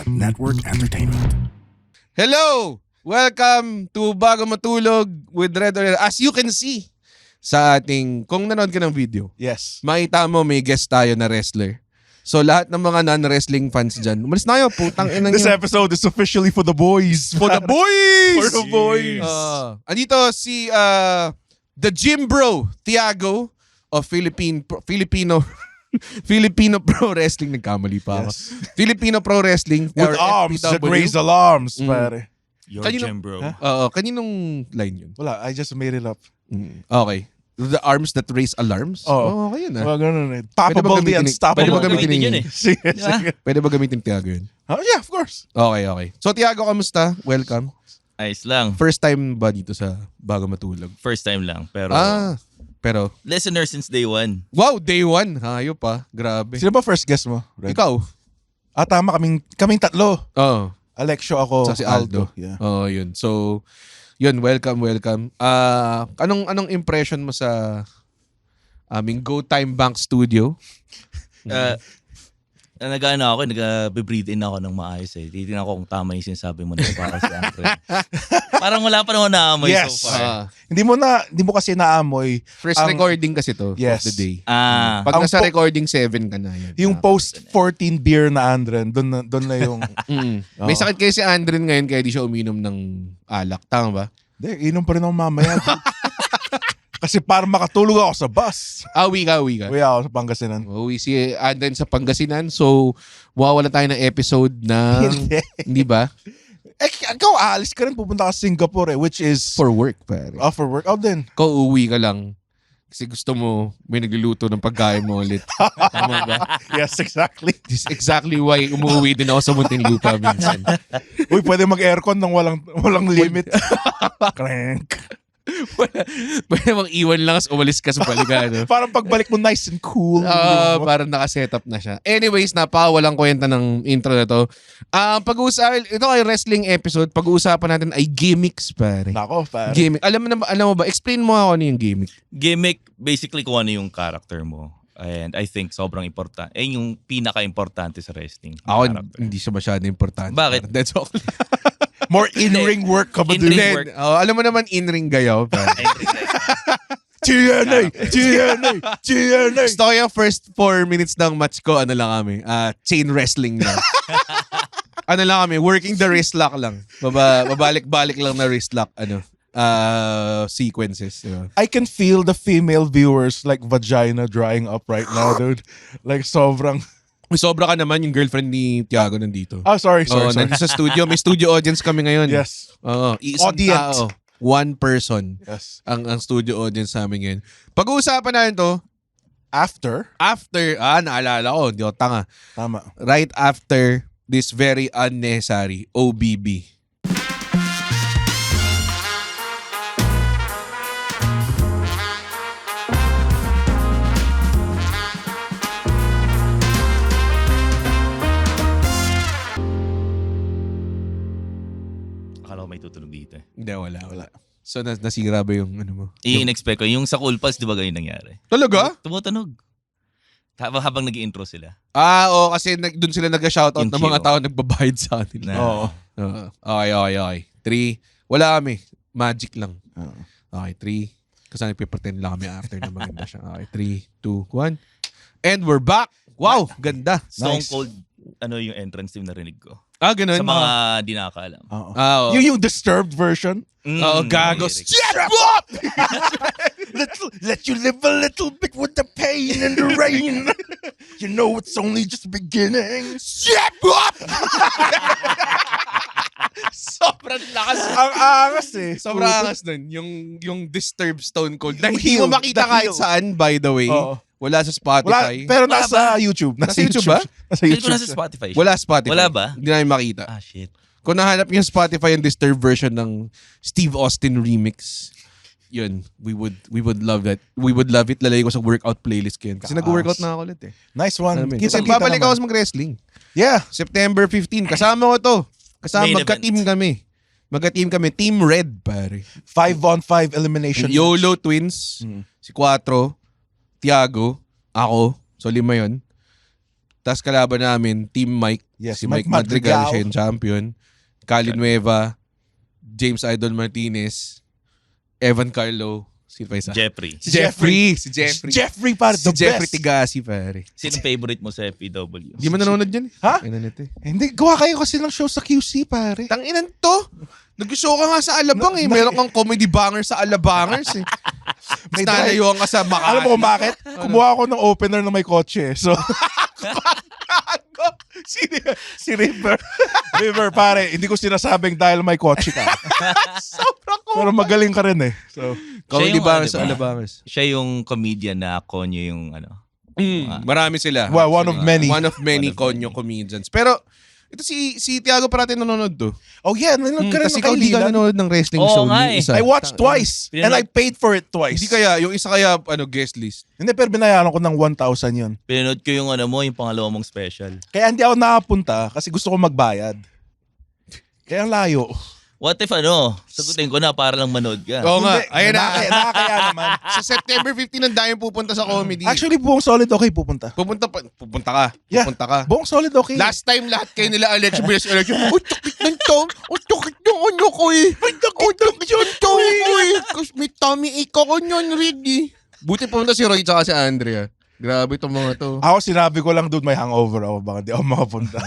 Network Entertainment. Hello! Welcome to Bago Matulog with Red or As you can see sa ating, kung nanood ka ng video, Yes. makita mo may guest tayo na wrestler. So lahat ng mga non-wrestling fans dyan, umalis na kayo, putang ina This nyo. episode is officially for the boys. For the boys! For the boys. Andito si the Gym Bro, Tiago of Filipino Pro Wrestling. Nagkamali pa ako. Yes. Filipino Pro Wrestling. With or arms that FPW. raise alarms, pare. Your Kanino- gym, bro. Huh? Kaninong line yun? Wala, I just made it up. Okay. The arms that raise alarms? Oo. Okay yun ah. Well, ganun eh. Pwede ba Toppable the gamitin- unstoppable. pwede ba Gamitin gamitin yun eh. Sige, Diba? sige. Pwede ba gamitin Tiago yun? Oh, yeah, of course. Okay. So Tiago, kamusta? Welcome. Ayos lang. First time ba dito sa Bago Matulog? First time lang. Pero Pero, listener since day one. wow, day one. Hayop pa. Grabe. Sino ba first guest mo? Red? Ikaw? Tama. Kaming tatlo. Oo. Alexio, ako, Sa si Aldo. Yeah. Oo, yun. So, yun, welcome. Anong impression mo sa aming Go Time Bank Studio? Nag-breathe in ako ng maayos eh. Titignan ko kung tama yung sinasabi mo na para sa akin. Parang wala pa naman naamoy Yes. so far. Hindi mo kasi naamoy First Ang- recording kasi to Yes. of the day. Pag Ang nasa po- recording 7 ka na yun. yung post 14 beer na Andren. Doon na yung... May Oo. sakit kayo si Andren ngayon kaya di siya uminom ng alak. Tama ba? Hindi, inom pa rin ako mamaya. Kasi para makatulog ako sa bus. Uwi ka. Uwi ako sa Pangasinan. Uwi si Andren sa Pangasinan. So, mawawala tayo ng episode na... Hindi ba? Ikaw, aalis ka rin, pupunta ka sa Singapore which is... For work, pare. for workout din. Ikaw uwi ka lang. Kasi gusto mo, may nagluluto ng pagkain mo ulit. Tama ba? Yes, exactly. This is exactly why umuwi din ako sa Muntinlupa minsan. Uy, pwede mag-aircon ng walang limit. Crank. Pwede mong iwan lang as umalis ka sa paliga. No? Parang pagbalik mo nice and cool. Parang nakasetup na siya. Anyways, walang kwenta ng intro na to. Pag-uusapan, ito ay wrestling episode, pag-uusapan natin ay gimmicks, pare. Nako, pare. Gimmick. Alam mo ba, explain mo ako ano yung gimmick. Gimmick, basically kung ano yung character mo. And I think sobrang important. Yung pinaka-importante sa wrestling. yung Ako, character. hindi siya masyado importante. Bakit? That's all. More in-ring work ka ba In-ring dun? work. Alam mo naman, in-ring gayaw. pare. TNA! Gusto ko yung first 4 minutes ng match ko, ano lang kami, chain wrestling lang. Ano lang kami, working the wrist lock lang. Babalik-balik lang na wrist lock, sequences. Diba? I can feel the female viewers like vagina drying up right now, dude. Like sobrang... May sobra ka naman yung girlfriend ni Tiago nandito. Oh, sorry. Nandito sa studio. May studio audience kami ngayon. Yes. Oo. Isang Audience. tao. One person. Yes. Ang studio audience sa amin ngayon. Pag-uusapan natin to, After, naalala ko, hindi ako tanga. tama. Right after this very unnecessary OBB. Akala ko may tutulog dito eh. Hindi, wala. So, nasira ba yung ano mo? I-expect ko. Yung sa Cool Pals, di ba ganyan nangyari? Talaga? Tumutunog. Habang nag-intro sila. Oo, kasi doon sila nag-shoutout Yung ng mga cue. tao nagbabayad sa atin. Na, Oo. Okay. 3. Wala kami. Magic lang. Oo. Okay, 3. Kasi nagpipretend lang kami after na maganda siya. Okay, 3, 2, 1. And we're back! Wow, ganda. Stone Nice. Cold, yung entrance team narinig ko. Ganun. Sa mga di nakakaalam. Oo. Oo. Yung disturbed version. Gago. lyrics. Shut up! Let you live a little bit with the pain and the rain. You know it's only just beginning. Shut up! Sobrang lakas. Ang angas eh. Sobrang angas nun. Yung Disturbed Stone Cold. Na Yung hindi mo heel, makita the kahit heel. saan, by the way. Oo. Wala sa Wala, Spotify. pero Wala nasa YouTube. Nasa YouTube ba? Nasa Feel ko YouTube. nasa Spotify. siya. Wala Spotify. Wala ba? Hindi namin makita. Ah, shit. Kung nahanap yung Spotify yung Disturbed version ng Steve Austin remix, yun, we would love that. We would love it. Lalagay ko sa workout playlist ko yun. Kasi nag-workout na ako ulit eh. Nice one. Alam mo yun. Kita Kasi babalik ako sa mag-wrestling. Yeah. September 15. Kasama ko to. Main Magka-team kami. Magka-team kami. Team Red, pare. 5-on-5 elimination. YOLO Twins, si Quatro, Tiago, ako. So 5 yun. Tas kalaban namin, Team Mike. Yes, Si Mike Madrigal, siya yung champion. Cali Nueva, James Idol Martinez, Evan Carlo, si pa isa? Jeffrey. Si Jeffrey. Si Jeffrey. Jeffrey, pare. Si The Jeffrey best. Tigasi, pare. Sinong favorite mo sa FPW? Di mo nanonood yan? Ha? Ano nito eh. Hindi, gawa kayo kasi ng show sa QC, pare. Tanginan to. Nag-show ka nga sa Alabang eh. Meron kang comedy banger sa Alabangers eh. May nalayuan ka sa Makati. Alam mo kung bakit? Kumuha ako ng opener na may kotse. So, si River. River, pare, hindi ko sinasabing dahil may kotse ka. Sobrang Pero magaling ka rin eh. So, comedy Siya yung banger ano, sa diba? Alabangers. Siya yung comedian na konyo yung ano. Marami sila. well, one of many. One of many One of konyo many. comedians. Pero, ito si Tiago parati nanonood to. Oh yeah, nanonood ka rin Kasi ng ikaw hindi ka kaibigan. nanonood ng wrestling Oo show. nga Yung eh. isa. I watched twice. And I paid for it twice. Hindi kaya, yung isa kaya, guest list. Hindi, pero binayaran ko ng 1,000 yun. Pinanood ko yung ano mo, yung pangalawa mong special. Kaya hindi ako nakapunta kasi gusto ko magbayad. Kaya ang layo. What if sagutin ko na para lang manood ka. Oo nga. Hindi, Ayun na. nakakaya naman. Sa September 15, ang dami pupunta sa comedy. Actually, buong solid okay pupunta. Pupunta ka. Yeah. Pupunta ka. Buong solid okay. Last time lahat kayo nila Alex Bilas Alex. Uy, tukit ng tom. Uy, tukit ng ano ko eh. Uy, tukit yung tom ko eh. Kasi may tummy ache ako nyon, ready. Buti pumunta si Roy tsaka si Andrea. Grabe itong mga to. Ako sinabi ko lang, dude, may hangover ako. Baka di ako makapunta.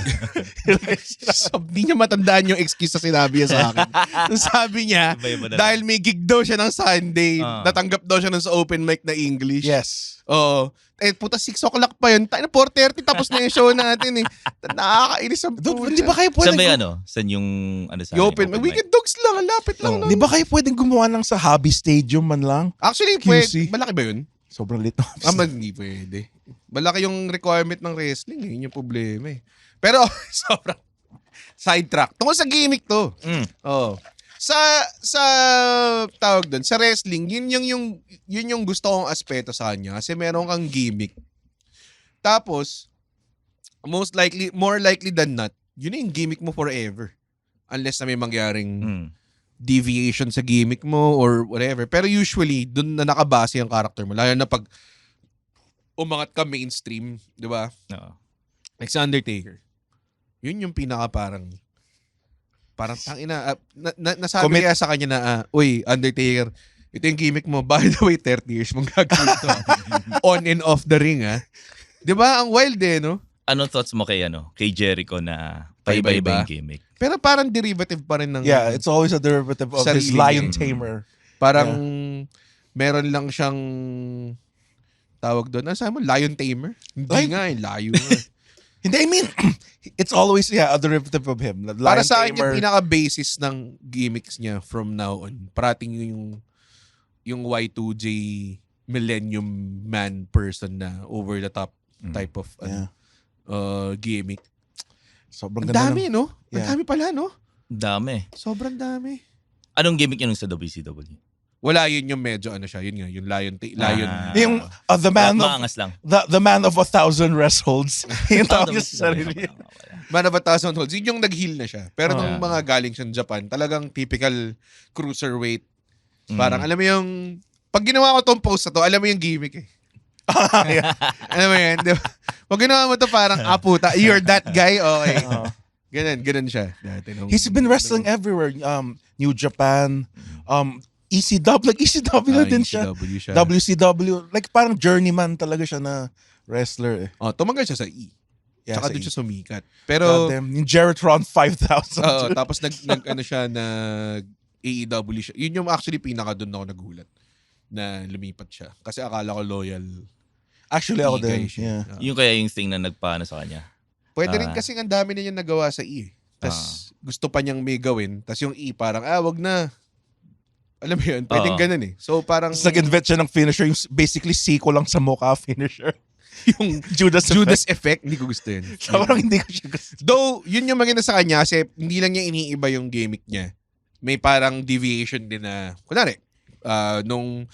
Hindi niya matandaan yung excuse na sinabi niya sa akin. So, sabi niya, Iba-iba na lang. dahil may gig daw siya ng Sunday, Ah. natanggap daw siya ng sa open mic na English. Yes. Oo. Eh, puta, 6 o'clock pa yun. Tayo na 4:30, tapos na yung show natin eh. Nakakainis ang Dude, hindi ba kayo pwedeng... Saan ba yung Saan yung sa Yung open mic. Weekend Dogs lang, lapit lang. Di ba kayo pwedeng gumawa ng sa hobby stadium man lang? Actually, QC. malaki ba yun? Sobrang lit. Hindi pwede. Malaki yung requirement ng wrestling eh. Yun yung problema eh. Pero, sobrang sidetrack. Tungkol sa gimmick to. Oh. Sa tawag doon, sa wrestling, yun yung gusto kong aspeto sa kanya kasi meron kang gimmick. Tapos, more likely than not, yun yung gimmick mo forever. Unless na may mangyaring deviation sa gimmick mo or whatever. Pero usually, dun na nakabase yung character mo. Lalo na pag umangat ka mainstream, di ba? Oo. Like si Undertaker. Yun yung pinaka parang tangina. Nasabi Commit. kaya sa kanya na, uy, Undertaker, ito yung gimmick mo. By the way, 30 years mong gagawin ito. On and off the ring, ha? Di ba? Ang wild eh, no? Anong thoughts mo kay kay Jericho na Paiba-iba? paiba-iba yung gimmick? Pero parang derivative pa rin ng... Yeah, it's always a derivative of his Sarili lion niya. tamer. Parang meron lang siyang tawag doon. Ano sabi mo? Lion tamer? Hindi nga eh. Layo nga. Hindi, I mean, it's always, a derivative of him. The Para lion sa akin, yung tamer. pinaka-basis ng gimmicks niya from now on, parating yung Y2J millennium man person na over the top type of gimmick. Sobrang Ang ganda dami, no? Ang Yeah. dami pala, no? Dami. Sobrang dami. Anong gimmick yun sa WCW? Wala yun yung medyo ano siya. Yun nga, yung lion. Yung the man of Maangas lang. the man of 1,000 wrestles. Yung tawag niya sa sarili. Man of 1,000 holds. Yun yung nag-heal na siya. Pero nung Yeah. mga galing siya ng Japan, talagang typical cruiserweight. Parang alam mo yung... Pag ginawa ko tong post na to, alam mo yung gimmick eh. Alam mo yun, di ba? Pag ginawa mo to parang, puta, you're that guy, okay. Ganun siya. Dati He's been wrestling everywhere. New Japan, ECW, like ECW na din siya. ECW siya. WCW, like parang journeyman talaga siya na wrestler eh. Tumagal siya sa E. Yeah, Tsaka sa doon E. siya sumikat. Pero, Goddamn, yung Jeritron 5,000. tapos nag ano siya, nag AEW siya. Yun yung actually pinaka doon ako nagulat na lumipat siya. Kasi akala ko loyal. Actually, ako E guy din. siya. Yeah. Yung kaya yung thing na nagpaano sa kanya. Pwede rin kasi ang dami na niya nagawa sa E. Tapos gusto pa niyang may gawin. Tapos yung E parang, wag na. Alam mo yun, pwedeng ganun eh. So parang... Tapos nag-invent siya ng finisher, yung basically siko lang sa mukha finisher. yung Judas effect, hindi ko gusto yun. Parang hindi ko siya gusto. Though, yun yung maganda sa kanya kasi hindi lang niya iniiba yung gimmick niya. May parang deviation din na, kunwari, nung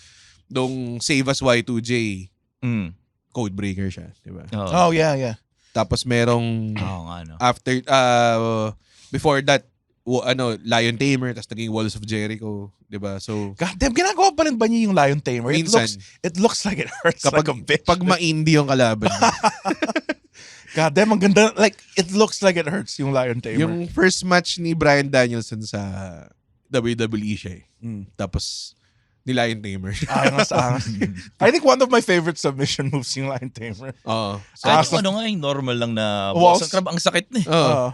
Save Us Y2J, codebreaker siya, di ba? Oh, yeah. Tapos merong nga, no? after before that Lion Tamer, tapos naging Walls of Jericho, 'di ba? So Goddamn, ginagawa pa rin ba niya yung Lion Tamer? Minsan. It looks like it hurts kapag like a bitch. pag ma-indie yung kalaban. God damn, ang ganda. Like, it looks like it hurts yung Lion Tamer. Yung first match ni Bryan Danielson sa WWE siya eh. Tapos, ni Lion Tamer. Angas. I think one of my favorite submission moves yung Lion Tamer. Oo. Kahit yung ano nga, yung normal lang na Walls. boss ang sakit na eh. Oo.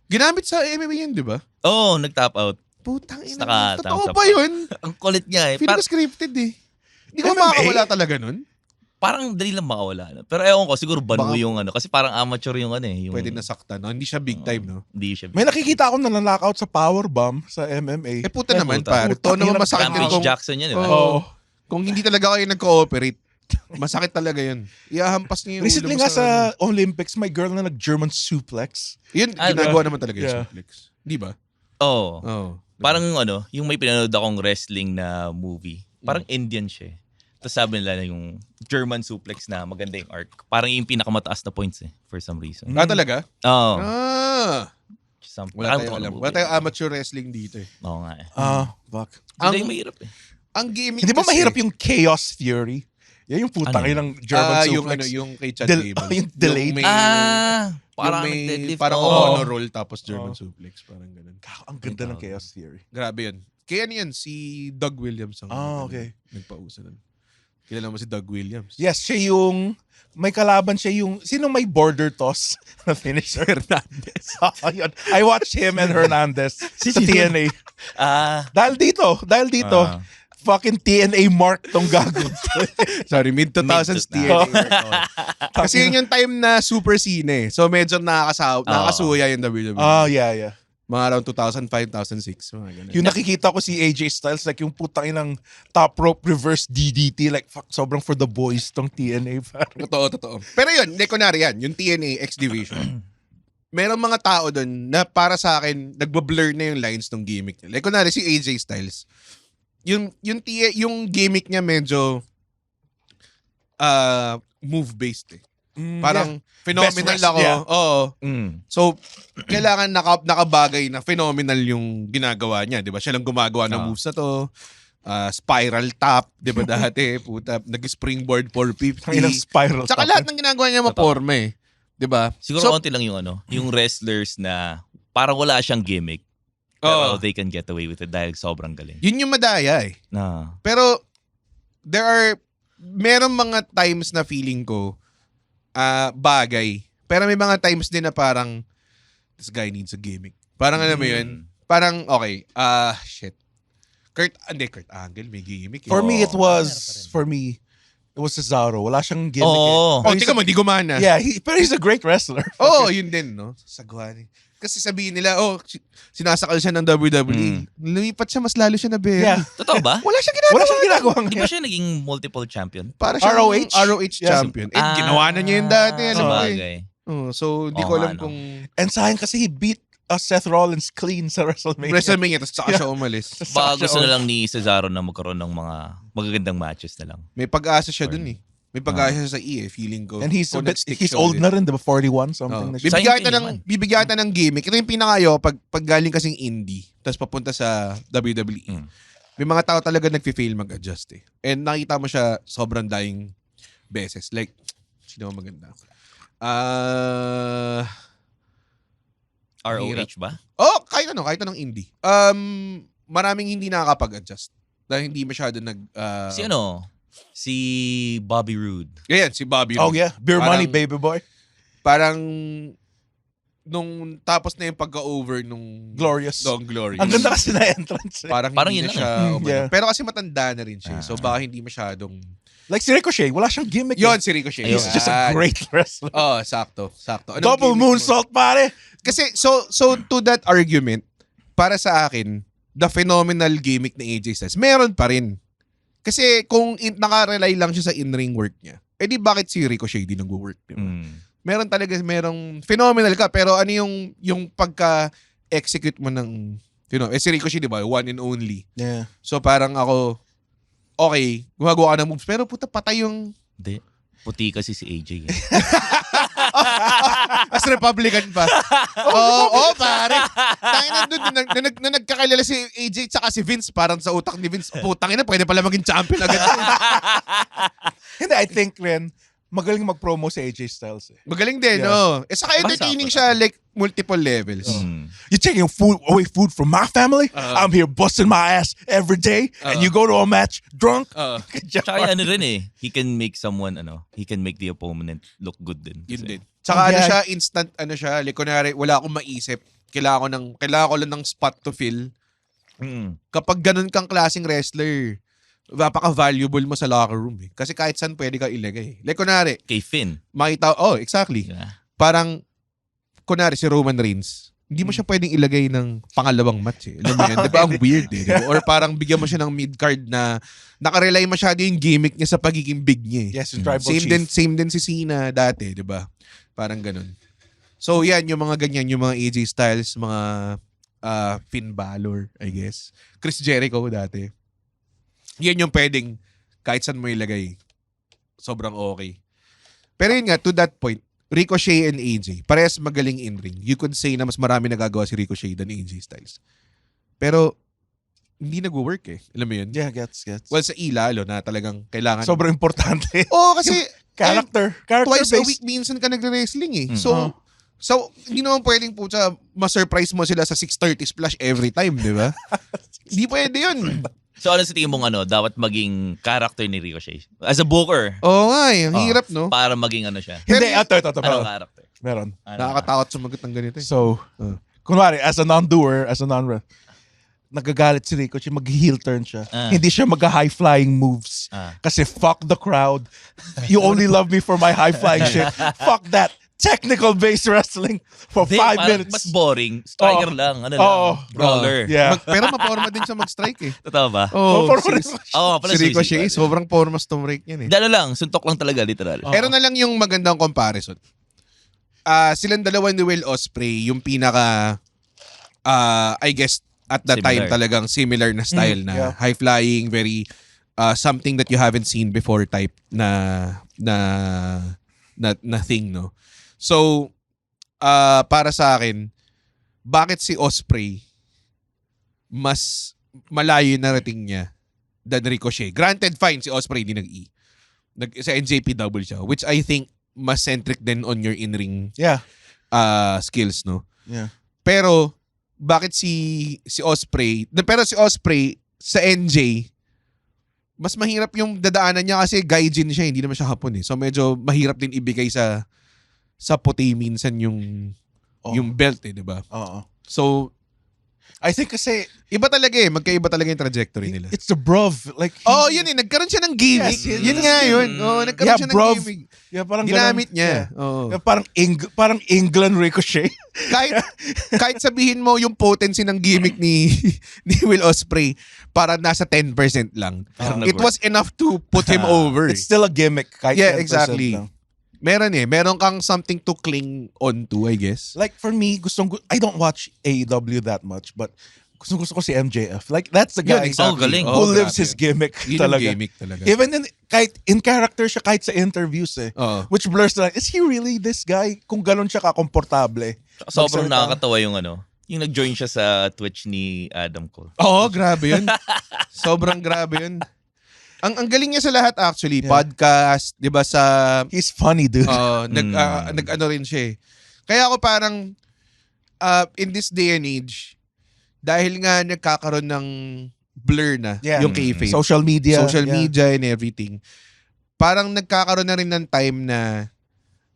Ginamit sa MMA yun, di ba? Oo, nag-tap out. Putang ina. Naka- Totoo thumbs up ba pa. yun? Ang kulit niya eh. Feeling ko scripted eh. Hindi ko MMA? makakawala talaga nun. Parang dali lang makawala. Pero ewan ko, siguro banu Baka- yung ano. Kasi parang amateur yung ano eh. Yung, Pwede nasaktan. No? Hindi siya big time, no? Hindi siya. May nakikita ako na nanlockout sa powerbomb sa MMA. Eh puta Eh, naman, puta. pare. To naman masakit yun Rampage kung, Jackson yan, di ba? Oo. Kung hindi talaga kayo nag-cooperate. Masakit talaga yun. Iahampas niyo yung Recently ulo mo nga sa Olympics, my girl na nag-German suplex. Yun, Ah, ginagawa naman talaga yung Yeah. suplex. Di ba? Oo. Oo. Parang ano, yung may pinanood akong wrestling na movie. Parang Indian siya eh. Tapos sabi nila na yung German suplex na maganda yung arc. Parang yung pinakamataas na points eh. For some reason. Ah, talaga? Oo. Wala tayong alam. Wala tayong amateur wrestling dito eh. Oo nga eh. Fuck. Hindi yung mahirap eh. Ang gimmick Hindi ba kasi- mahirap yung Chaos Theory? Yan yung putang Ano? ng German suplex. yung ano, yung kay Chad Del- Gable. yung delayed. may, Parang yung may, deadlift. parang Oo. honor roll tapos German suplex. Parang ganun. Ang ganda ng Chaos Theory. Grabe yun. Kaya ano yun, si Doug Williams ang Okay. nagpausa nun. Kilala mo si Doug Williams? Yes, siya yung may kalaban siya yung sino may border toss na finisher. Hernandez. Ayun. I watched him and Hernandez sa TNA. Dahil dito, fucking TNA mark tong gago. Sorry, mid-2000s Mid- TNA. Kasi yun yung time na super scene eh. So medyo nakakasuya yung WWE. Yeah. Mga around 2005, 2006. Mga ganun. Yung nakikita ko si AJ Styles, like yung putang inang top rope reverse DDT, like fuck, sobrang for the boys tong TNA. Totoo. Pero yun, kunwari yan, yung TNA X Division. Merong mga tao doon na para sa akin, nagbablur na yung lines ng gimmick niya. Like kunwari si AJ Styles, yung gimmick niya medyo move-based eh. Parang phenomenal Best rest, ako. yeah. Oo. So, Mm. kailangan nakabagay na phenomenal yung ginagawa niya. Di ba? Siya lang gumagawa ng moves na to. Spiral top. Di ba dati? Puta, nag-springboard 450. Ilang spiral. Tsaka lahat ng ginagawa niya maporma eh. Di ba? Siguro konti lang yung ano, yung wrestlers na parang wala siyang gimmick. Pero they can get away with it dahil sobrang galing. Yun yung madaya eh. Na. Pero, merong mga times na feeling ko, bagay. Pero may mga times din na parang, this guy needs a gimmick. Parang alam mo yun? Parang, okay, shit. Kurt Angle, may gimmick. For me, it was Cesaro. Wala siyang gimmick. Oo. Oh, tika mo, di gumana. Yeah, but he's a great wrestler. Oo, yun din, no? Sagwan. Kasi sabihin nila, sinasakal siya ng WWE. Lumipat siya, mas lalo siya na Yeah. Totoo ba? Wala siyang ginagawa. Wala siyang ginagawa. Di ba siya naging multiple champion? Para siya ROH? Yeah. champion. Ginawa na niya yun dati. Alam mo eh. Sabagay. So, hindi Oo ko alam nga, no. kung And sayang kasi he beat Seth Rollins clean sa WrestleMania. WrestleMania, tapos saka siya umalis. Baka gusto na lang ni Cesaro na magkaroon ng mga magagandang matches na lang. May pag-asa siya dun eh. May pag-asa siya sa feeling ko. And he's nag-stick he's siya old ulit. na rin, diba? 41, something na siya. Sayang Bibigyan kita ng gimmick. Ito yung pinakayo pag galing kasing indie, tapos papunta sa WWE. May mga tao talaga nagfi-fail mag-adjust eh. And nakita mo siya sobrang daing beses. Like, sino ang maganda? ROH ba? Kahit anong indie. Maraming hindi nakakapag-adjust. Dahil hindi masyado Si ano? Si Bobby Roode. Ganyan, si Bobby Oh Roode. yeah, beer Parang- money, baby boy. Parang, nung tapos na yung pagka-over nung Glorious. Long Glory. Ang ganda kasi na entrance. Parang Parang hindi yun na lang siya. Yeah. Pero kasi matanda na rin siya. So baka hindi masyadong... Like si Ricochet, wala siyang gimmick. Yun, si Ricochet. He's just a great wrestler. Sakto. Anong Double gimmick mo? moonsault, pare. Kasi, so to that argument, para sa akin, the phenomenal gimmick ni AJ Styles, meron pa rin. Kasi kung naka-rely lang siya sa in-ring work niya, di bakit si Ricochet di nag-work? Diba? Meron talaga, merong phenomenal ka, pero ano yung pagka-execute mo ng, si Ricochet, di ba? One and only. Yeah. So parang ako, okay, gumagawa ka ng moves, pero puta patay yung... Hindi. Puti kasi si AJ. As Republican pa. Oo, pare. Tayo na doon, na nagkakilala si AJ tsaka si Vince, parang sa utak ni Vince, putang ina, pwede pala maging champion agad. Hindi, I think rin, magaling mag-promo si AJ Styles eh. Magaling din, Yeah. no? Saka entertaining siya, like, multiple levels. You're taking away food from my family? I'm here busting my ass every day and you go to a match drunk? Tsaka ano rin eh, he can make the opponent look good din. Yun Kasi- din. Tsaka ano siya, instant, like, kunwari, wala akong maisip. Kailangan ko lang ng spot to fill. Kapag ganun kang klaseng wrestler, napaka-valuable mo sa locker room eh. Kasi kahit saan pwede ka ilagay. Like, kunwari, Kay Finn. exactly. Yeah. Parang, kunwari si Roman Reigns, hindi mo siya pwedeng ilagay ng pangalawang match eh. Alam mo yun? Di ba? Ang weird eh. Diba? Or parang bigyan mo siya ng mid-card na nakarely masyado yung gimmick niya sa pagiging big niya eh. Yes, yung tribal Same chief. din si Cena dati, di ba? Parang ganun. So yan, yung mga ganyan, yung mga AJ Styles, mga Finn Balor, I guess. Chris Jericho dati. Yan yung pwedeng kahit saan mo ilagay. Sobrang okay. Pero yun nga, to that point, Ricochet and AJ, parehas magaling in-ring. You could say na mas marami nagagawa si Ricochet than AJ Styles. Pero, hindi nag-work eh. Alam mo yun? Yeah, gets. Well, sa lalo na talagang kailangan. Sobrang importante. Oo, kasi Character twice a based. week minsan ka nagre-wrestling eh. Oo. So, hindi naman pwedeng ma-surprise mo sila sa 6:30 splash every time, di ba? Hindi pwede yun. So ano sa tingin mong dapat maging character ni Ricochet? As a booker, Oo nga eh. Ang hirap, no? para maging siya? Hindi, ito. Anong character? Meron. Nakakatakot sumagot ng ganito eh. So, kunwari, as a non-doer, nagagalit si Ricochet, mag-heel turn siya. Hindi siya mag-high-flying moves. Kasi fuck the crowd. You only love me for my high-flying shit. Fuck that. Technical-based wrestling for 5 minutes. Mas boring. Striker lang. Brawler. Yeah. Pero maporma din siya mag-strike eh. Totoo ba? Oh, Forma si, rin. Pala si Ricochet, sobrang porma stomach yan eh. Dalo lang, suntok lang talaga, literal. Pero na lang yung magandang comparison. Silang dalawa ni Will Ospreay, yung pinaka, I guess, at that time Similar. talagang similar na style na yeah. high-flying, very, something that you haven't seen before type na thing, no? So, para sa akin, bakit si Ospreay mas malayo na rating niya than Ricochet? Granted, fine, si Ospreay hindi nag-E. Sa NJPW siya, which I think mas centric din on your in-ring Yeah. skills, no? Yeah. Pero, bakit si Ospreay, pero si Ospreay sa NJ, mas mahirap yung dadaanan niya kasi gaijin siya, hindi naman siya hapon eh. So medyo mahirap din ibigay sa puti minsan yung belt eh, di ba? Oo. So, I think kasi iba talaga eh. Magkaiba talaga yung trajectory nila. it's the bruv. Like, Yun eh. Nagkaroon siya ng gimmick. Yes, yun nga yun. Nagkaroon siya ng bruv. gimmick. Yeah, parang Ginamit ganun. niya. Yeah. Oo. Yeah, parang England Ricochet. kahit sabihin mo yung potency ng gimmick ni Will Ospreay para nasa 10% lang. It was enough to put him over. It's still a gimmick. Kahit Yeah, 10% exactly. lang. Meron kang something to cling on to, I guess. Like for me, I don't watch AEW that much, but gusto ko si MJF. Like that's the guy galing. who lives his gimmick Yun yung talaga. gimmick talaga. Even kahit in character siya, kahit sa interviews Oo. which blurs the line. Is he really this guy? Kung ganun siya kakomportable. Sobrang Magsalita. nakakatawa yung yung nag-join siya sa Twitch ni Adam Cole. Oo, grabe yun. Sobrang grabe yun. Ang galing niya sa lahat actually. Yeah. Podcast, 'di ba sa He's funny, dude. nag-ano rin siya eh. Kaya ako parang in this day and age, dahil nga nagkakaroon ng blur na Yeah. yung kayfabe. Social media. Social yeah. media and everything. Parang nagkakaroon na rin ng time na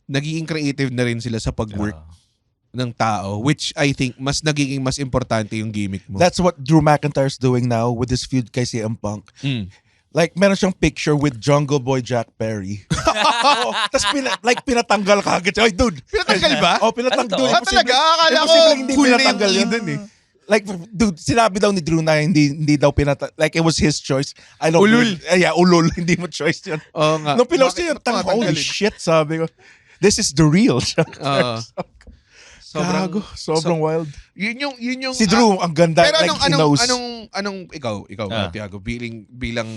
nagiging creative na rin sila sa pag-work ng tao, which I think mas nagiging mas importante yung gimmick mo. That's what Drew McIntyre's doing now with his feud kay CM Punk. Mm. Like, meron siyang picture with Jungle Boy Jack Perry. Tapos pinatanggal ka agad. Ay, dude. Pinatanggal ba? Pinatanggal. Ano to? Talaga? Akala ko hindi full name pinatanggal yun. dun eh. Like, dude, sinabi daw ni Drew na hindi daw pinatanggal. Like, it was his choice. I don't Ulul. Yeah, ulul. Hindi mo choice yun. Oo nga. Nung pinost Bakit niya yun, holy patanggalin? shit, sabi ko. This is the real. Oo. Gago, sobrang wild. Yun yung Si Drew, ang ganda. pero like, he knows. anong ikaw, Tiago, bilang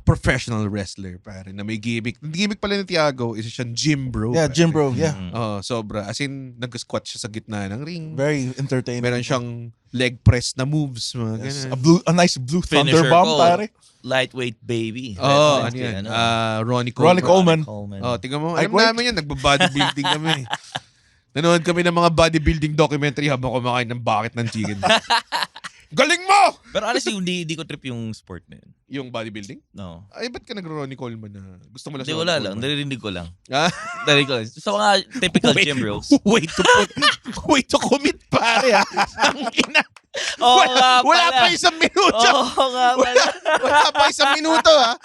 professional wrestler, pare, na may gimmick. Ang gimmick pala ni Tiago, isa siyang gym bro. Yeah, pare. Jim bro, yeah. Sobra. As in, nag-squat siya sa gitna ng ring. Very entertaining. Meron siyang leg press na moves, mga Yes. ganun. A nice blue Finisher thunder bomb, ko. pare. Lightweight baby. Ano yan? Ronnie Coleman. Ronnie Coleman. Tingnan mo, alam Lightweight. namin yan, nagba-bodybuilding kami. Nanood kami ng mga bodybuilding documentary habang kumakain ng bucket ng chicken. Galing mo! Pero honestly, hindi ko trip yung sport na yun. Yung bodybuilding? No. Ay, ba't ka nag-Ronnie Coleman na? Gusto mo lang Hindi, si wala Ronnie lang. Coleman? Narinig ko lang. Ah? Narinig ko lang. Sa mga typical gym bros. Wait to commit, pare, ha? Ang ina. Oo nga Wala pala. pa isang minuto. Oo nga pala. Wala pa isang minuto, ha?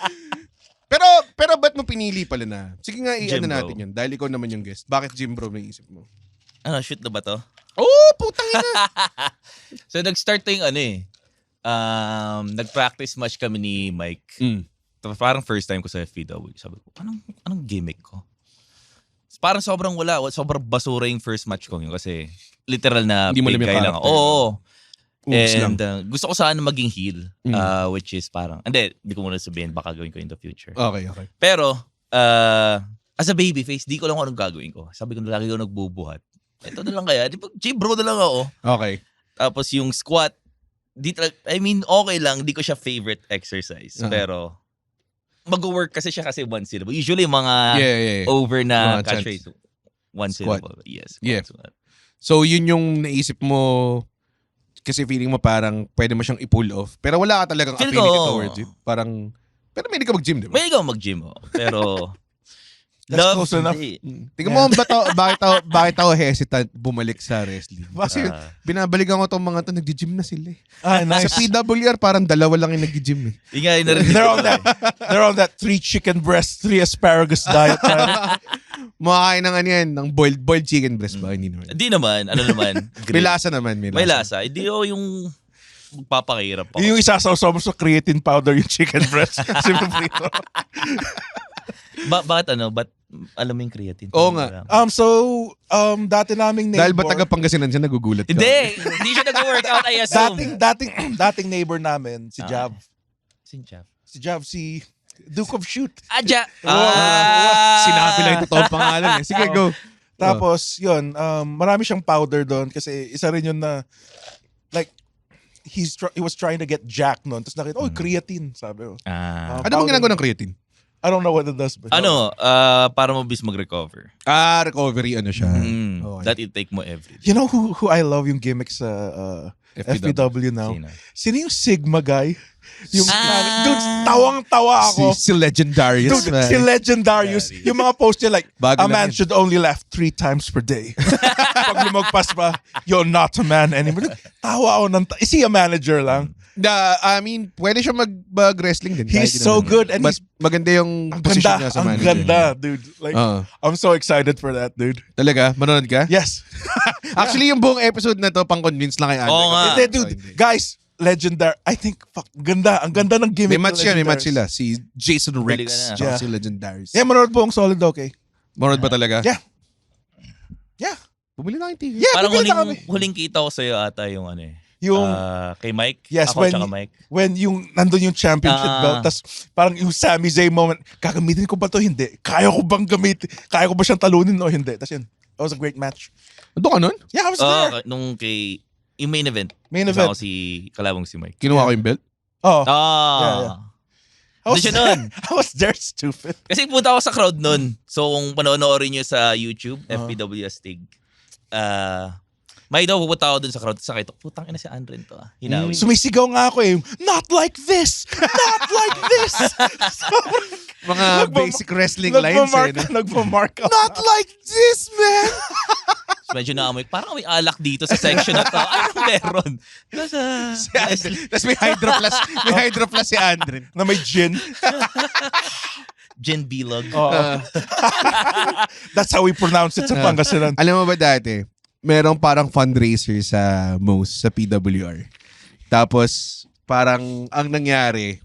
Pero ba't mo pinili pala na? Sige nga, Gym i-ano bro. natin yan. Dahil ikaw naman yung guest. Bakit gym bro may isip mo? Shoot na ba to? Oh, putang ina. So, nag-start to yung nag-practice match kami ni Mike. Tapos parang first time ko sa FPW. Sabi ko, anong gimmick ko? Parang sobrang wala. Sobrang basura yung first match ko yun kasi literal na Hindi mo big alam yung guy lang character. ako. Oo. Oops lang. And gusto ko sana maging heel. Which is parang, hindi ko muna sabihin. Baka gawin ko in the future. Okay. Pero, as a babyface, di ko lang kung anong gagawin ko. Sabi ko, lagi ko nagbubuhat. Ito na lang kaya. Di ba, gym bro na lang ako. Okay. Tapos yung squat, okay lang. Di ko siya favorite exercise. Pero, mag-work kasi siya kasi one syllable. Usually, mga Yeah. over na Mga catch chants. rate. One Squat. syllable. Yes. Yeah. Squat. So, yun yung naisip mo kasi feeling mo parang pwede mo siyang i-pull off. Pero wala ka talagang Feel affinity ko, towards it. Parang, pero may hindi ka mag-gym, di ba? May ikaw mag-gym. Pero, That's love, close enough. hindi. Tingnan mo, bakit ako hesitant bumalik sa wrestling? Kasi binabalikan ko tong mga to, nag-gym na sila eh. Nice. Sa PWR, parang dalawa lang yung nag-gym eh. Yung nga, yung narinig They're on that 3 chicken breast, 3 asparagus diet. Makakain ng ng boiled chicken breast ba? Hindi naman. Hindi naman. Ano naman? May lasa naman. May lasa. Hindi ako yung magpapakahirap ako. Yung isasaw-saw mo sa creatine powder yung chicken breast. Simple. Bakit Ba't alam mo yung creatine? Oo nga. Dati naming neighbor. Dahil ba taga Pangasinan siya, nagugulat ka? Hindi siya nag-workout, I assume. dating neighbor namin, si Jav. Si Jav, si Duke of Shoot. Adja! Sinabi lang yung totoong pangalan eh. Sige, go. Tapos, yun, marami siyang powder doon kasi isa rin yun na, like, he was trying to get jack noon. Tapos nakita, creatine, sabi ko. Ano bang ginagawa ng creatine? I don't know what it does. But Para mabilis mag-recover. Recovery siya. Okay. That it take mo every day. You know who I love yung gimmick sa FPW now? Sino yung Sigma guy? Yung dude, tawang-tawa ako. Si Legendarius. Dude, si Legendarius. Yung mga post niya like, Bago a lang man yun. should only laugh 3 times per day. Pag lumagpas pa, you're not a man anymore. Tawa ako ng is he a manager lang? Pwede siya mag-wrestling din. He's kahit so naman. good and But maganda yung position niya sa ang manager. ganda, dude. Like, I'm so excited for that, dude. Talaga? Manonood ka? Yes. Actually, yung buong episode na to, pang-convince lang kay Andre. Oo nga. Hindi, dude. Guys, legendary. I think, ganda. Ang ganda ng gimmick. May match yan, may match Legendarius. sila. Si Jason Bili Rex. ka na. Tsaka Yeah. si Legendarius. Yeah, manood po ang Solid Okay. Manonood ba talaga? Yeah. Yeah. Bumili na yung TV. Yeah, Parang bumili na kami. huling kita ko sa'yo ata yung Yung, kay Mike. yes, Ako tsaka Mike. when yung nandun yung championship belt, tas parang yung Sami Zayn moment, gagamitin ko ba to? Hindi. Kaya ko bang gamitin? Kaya ko ba siyang talunin o hindi? Tas yun. That was a great match. Ando ka nun? Yeah, I was there. Nung yung main event. Main Kasama event. ko kalabang si Mike. Kinuha ko yung belt? Oh. Yeah. I was Doon siya there. nun. I was there, stupid. Kasi punta ako sa crowd nun. So kung panoorin nyo sa YouTube, FPW Astig, may daw pupunta ako dun sa crowd. Sakit ako, putang ina si Andren to. Hinawi. Sumisigaw nga ako eh. Not like this! Not like this! Mga basic wrestling lines eh. Nagmamark ako. Not like this, man! Medyo naamoy. Parang may alak dito sa section na to. Ano meron? Si Andre. Tapos may hydro plus si Andre. Na may gin. Gin Bilog. That's how we pronounce it sa Pangasinan. Alam mo ba dati, merong parang fundraiser sa MOS, sa PWR. Tapos, parang ang nangyari,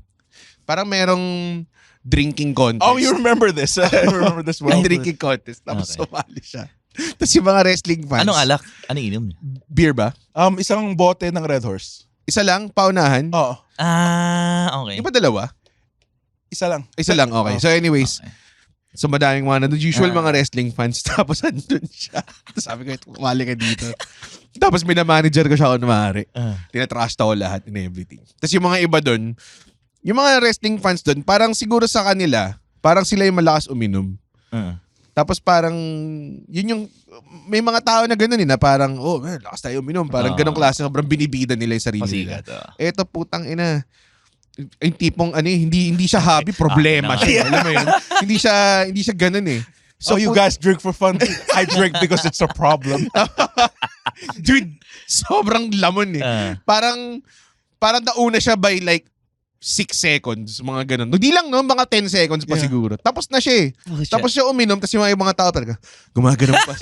parang merong drinking contest. Oh, you remember this? I remember this well. Drinking contest. Tapos Okay. sumali siya. Tapos yung mga wrestling fans. Anong alak? Anong inom niya? Beer ba? Isang bote ng Red Horse. Isa lang, paunahan. Oo. Okay. Di ba dalawa? Isa lang. Isa lang, okay. So anyways, Okay. so madaming mga nandun. Usual mga wrestling fans. Tapos andun siya. Tapos sabi ko, kumali ka dito. Tapos minamanager ko siya kunwari. Tinatrash ko lahat and everything. Tapos yung mga iba dun, yung mga wrestling fans dun, parang siguro sa kanila, parang sila yung malakas uminom. Tapos parang, yun yung, may mga tao na gano'n na parang, oh, man, lakas tayo uminom. Parang ganong klase, sobrang binibida nila yung sarili nila. Eto, putang ina. Yung tipong, hindi siya hobby, problema siya. Alam mo yun? Hindi siya ganun eh. So you guys drink for fun. I drink because it's a problem. Dude, sobrang lamon eh. Parang nauna siya by like 6 seconds, mga ganun. Hindi lang, no? Mga 10 seconds pa siguro. Tapos na siya eh. Tapos siya uminom, tapos yung mga tao talaga, gumagano'n pa.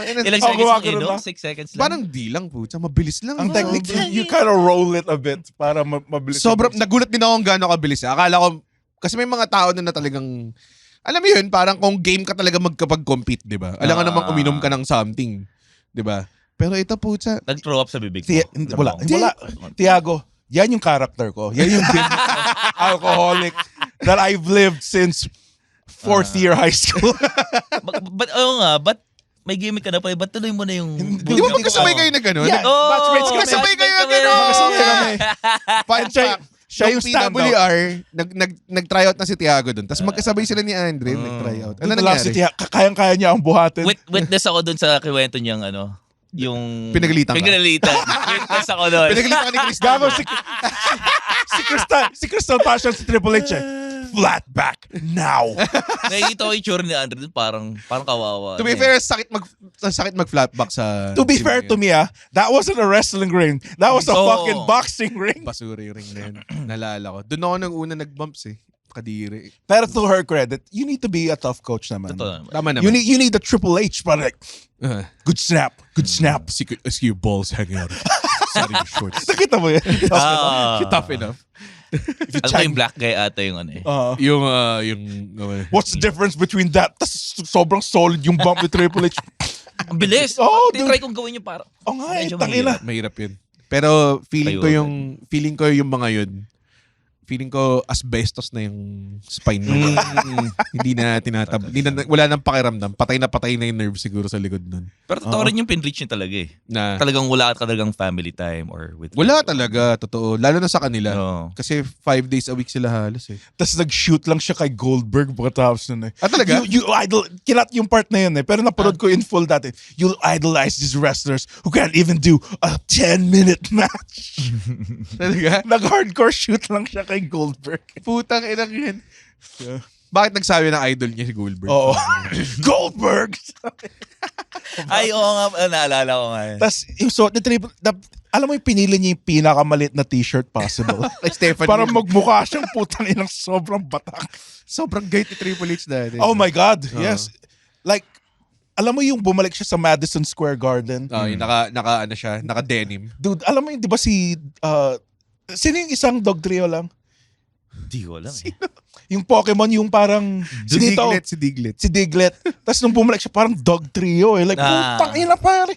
Ilang seconds lang inom? 6 seconds lang? Parang di lang po. Mabilis lang. Ang technique, you kind of roll it a bit para mabilis. Sobrang, nagulat din ako kung gano'n kabilis. Akala ko, kasi may mga tao na talagang, alam mo yun, parang kung game ka talaga magkapag-compete, di ba? Alam ka namang uminom ka ng something. Di ba? Pero ito po, nag-throw up sa bibig mo. Wala. Tiago, yan yung character ko. Yan yung alcoholic that I've lived since 4th year high school. But may gimmick ka na pa. Ba't tuloy mo na yung... Di ba magkasabay kayo na gano'n? Yeah, batchmates. Kasabay kayo na gano'n. Magkasabay kami. Fun fact, Siya yung stand-up. PWR, nag-tryout na si Tiago doon. Tapos magkasabay sila ni Andre, nag-tryout. Ano nangyari? Kayang-kaya niya ang buhatin. Witness ako doon sa kiwento niyang yung... Pinagalitan ka? Witness ako doon. Pinagalitan ka ni Crystal. Gago, si Crystal Passion si Triple H eh. Flat back now. Nakikita ko yung tsura ni Andre doon, parang kawawa. To be fair, sakit mag-flatback sa... To be fair to me, that wasn't a wrestling ring. That was a fucking boxing ring. Basuri ring na yun. Nalala ko. Doon ako nang una nag-bumps eh. Kadiri. Pero to her credit, you need to be a tough coach naman. Totoo naman. Tama naman. You need the Triple H, but like, good snap. See your balls hanging out. Sorry, your shorts. Nakita mo yan? Tough enough. Alam ko yung black guy ata yung ano eh. Yung What's the difference between that? Tas sobrang solid yung bump ni Triple H. Ang bilis. Oh, Try kong gawin yung parang. Oh nga eh, medyo tangina. mahirap yun. Pero feeling ko yung mga yun. Feeling ko asbestos na yung spine mo. Hindi na wala nang pakiramdam. Patay na yung nerve siguro sa likod nun. Pero totoo rin yung pinreach niya talaga eh. Na, Talagang wala ka talagang family time or with... wala talaga, totoo. Lalo na sa kanila. Oo. Kasi 5 days a week sila halos eh. Tapos nag-shoot lang siya kay Goldberg pagkatapos nun eh. Ah, talaga? You idol, kinat yung part na yun eh. Pero napanood ko in full dati. You idolize these wrestlers who can't even do a 10-minute match. Talaga? Nag-hardcore shoot lang siya kay Goldberg. Putang inang yan. Bakit nagsabi na idol niya si Goldberg? Oo. Goldberg! Ay, oo nga. Naalala ko nga yun. Tapos yung suot ni Triple, alam mo yung pinili niya yung pinakamalit na t-shirt possible. Kay Stephanie. Para magmukha siyang putang inang sobrang batak. Sobrang gay ni Triple H dati. Oh my God, yes. Like, alam mo yung bumalik siya sa Madison Square Garden? Yung naka-denim. Dude, alam mo yung, di ba sino yung isang dog trio lang? Di ko alam eh. Yung Pokemon, yung parang... Si Diglett. Si Diglett. Tapos nung bumalik siya, parang dog trio eh. Like, putang ina pare.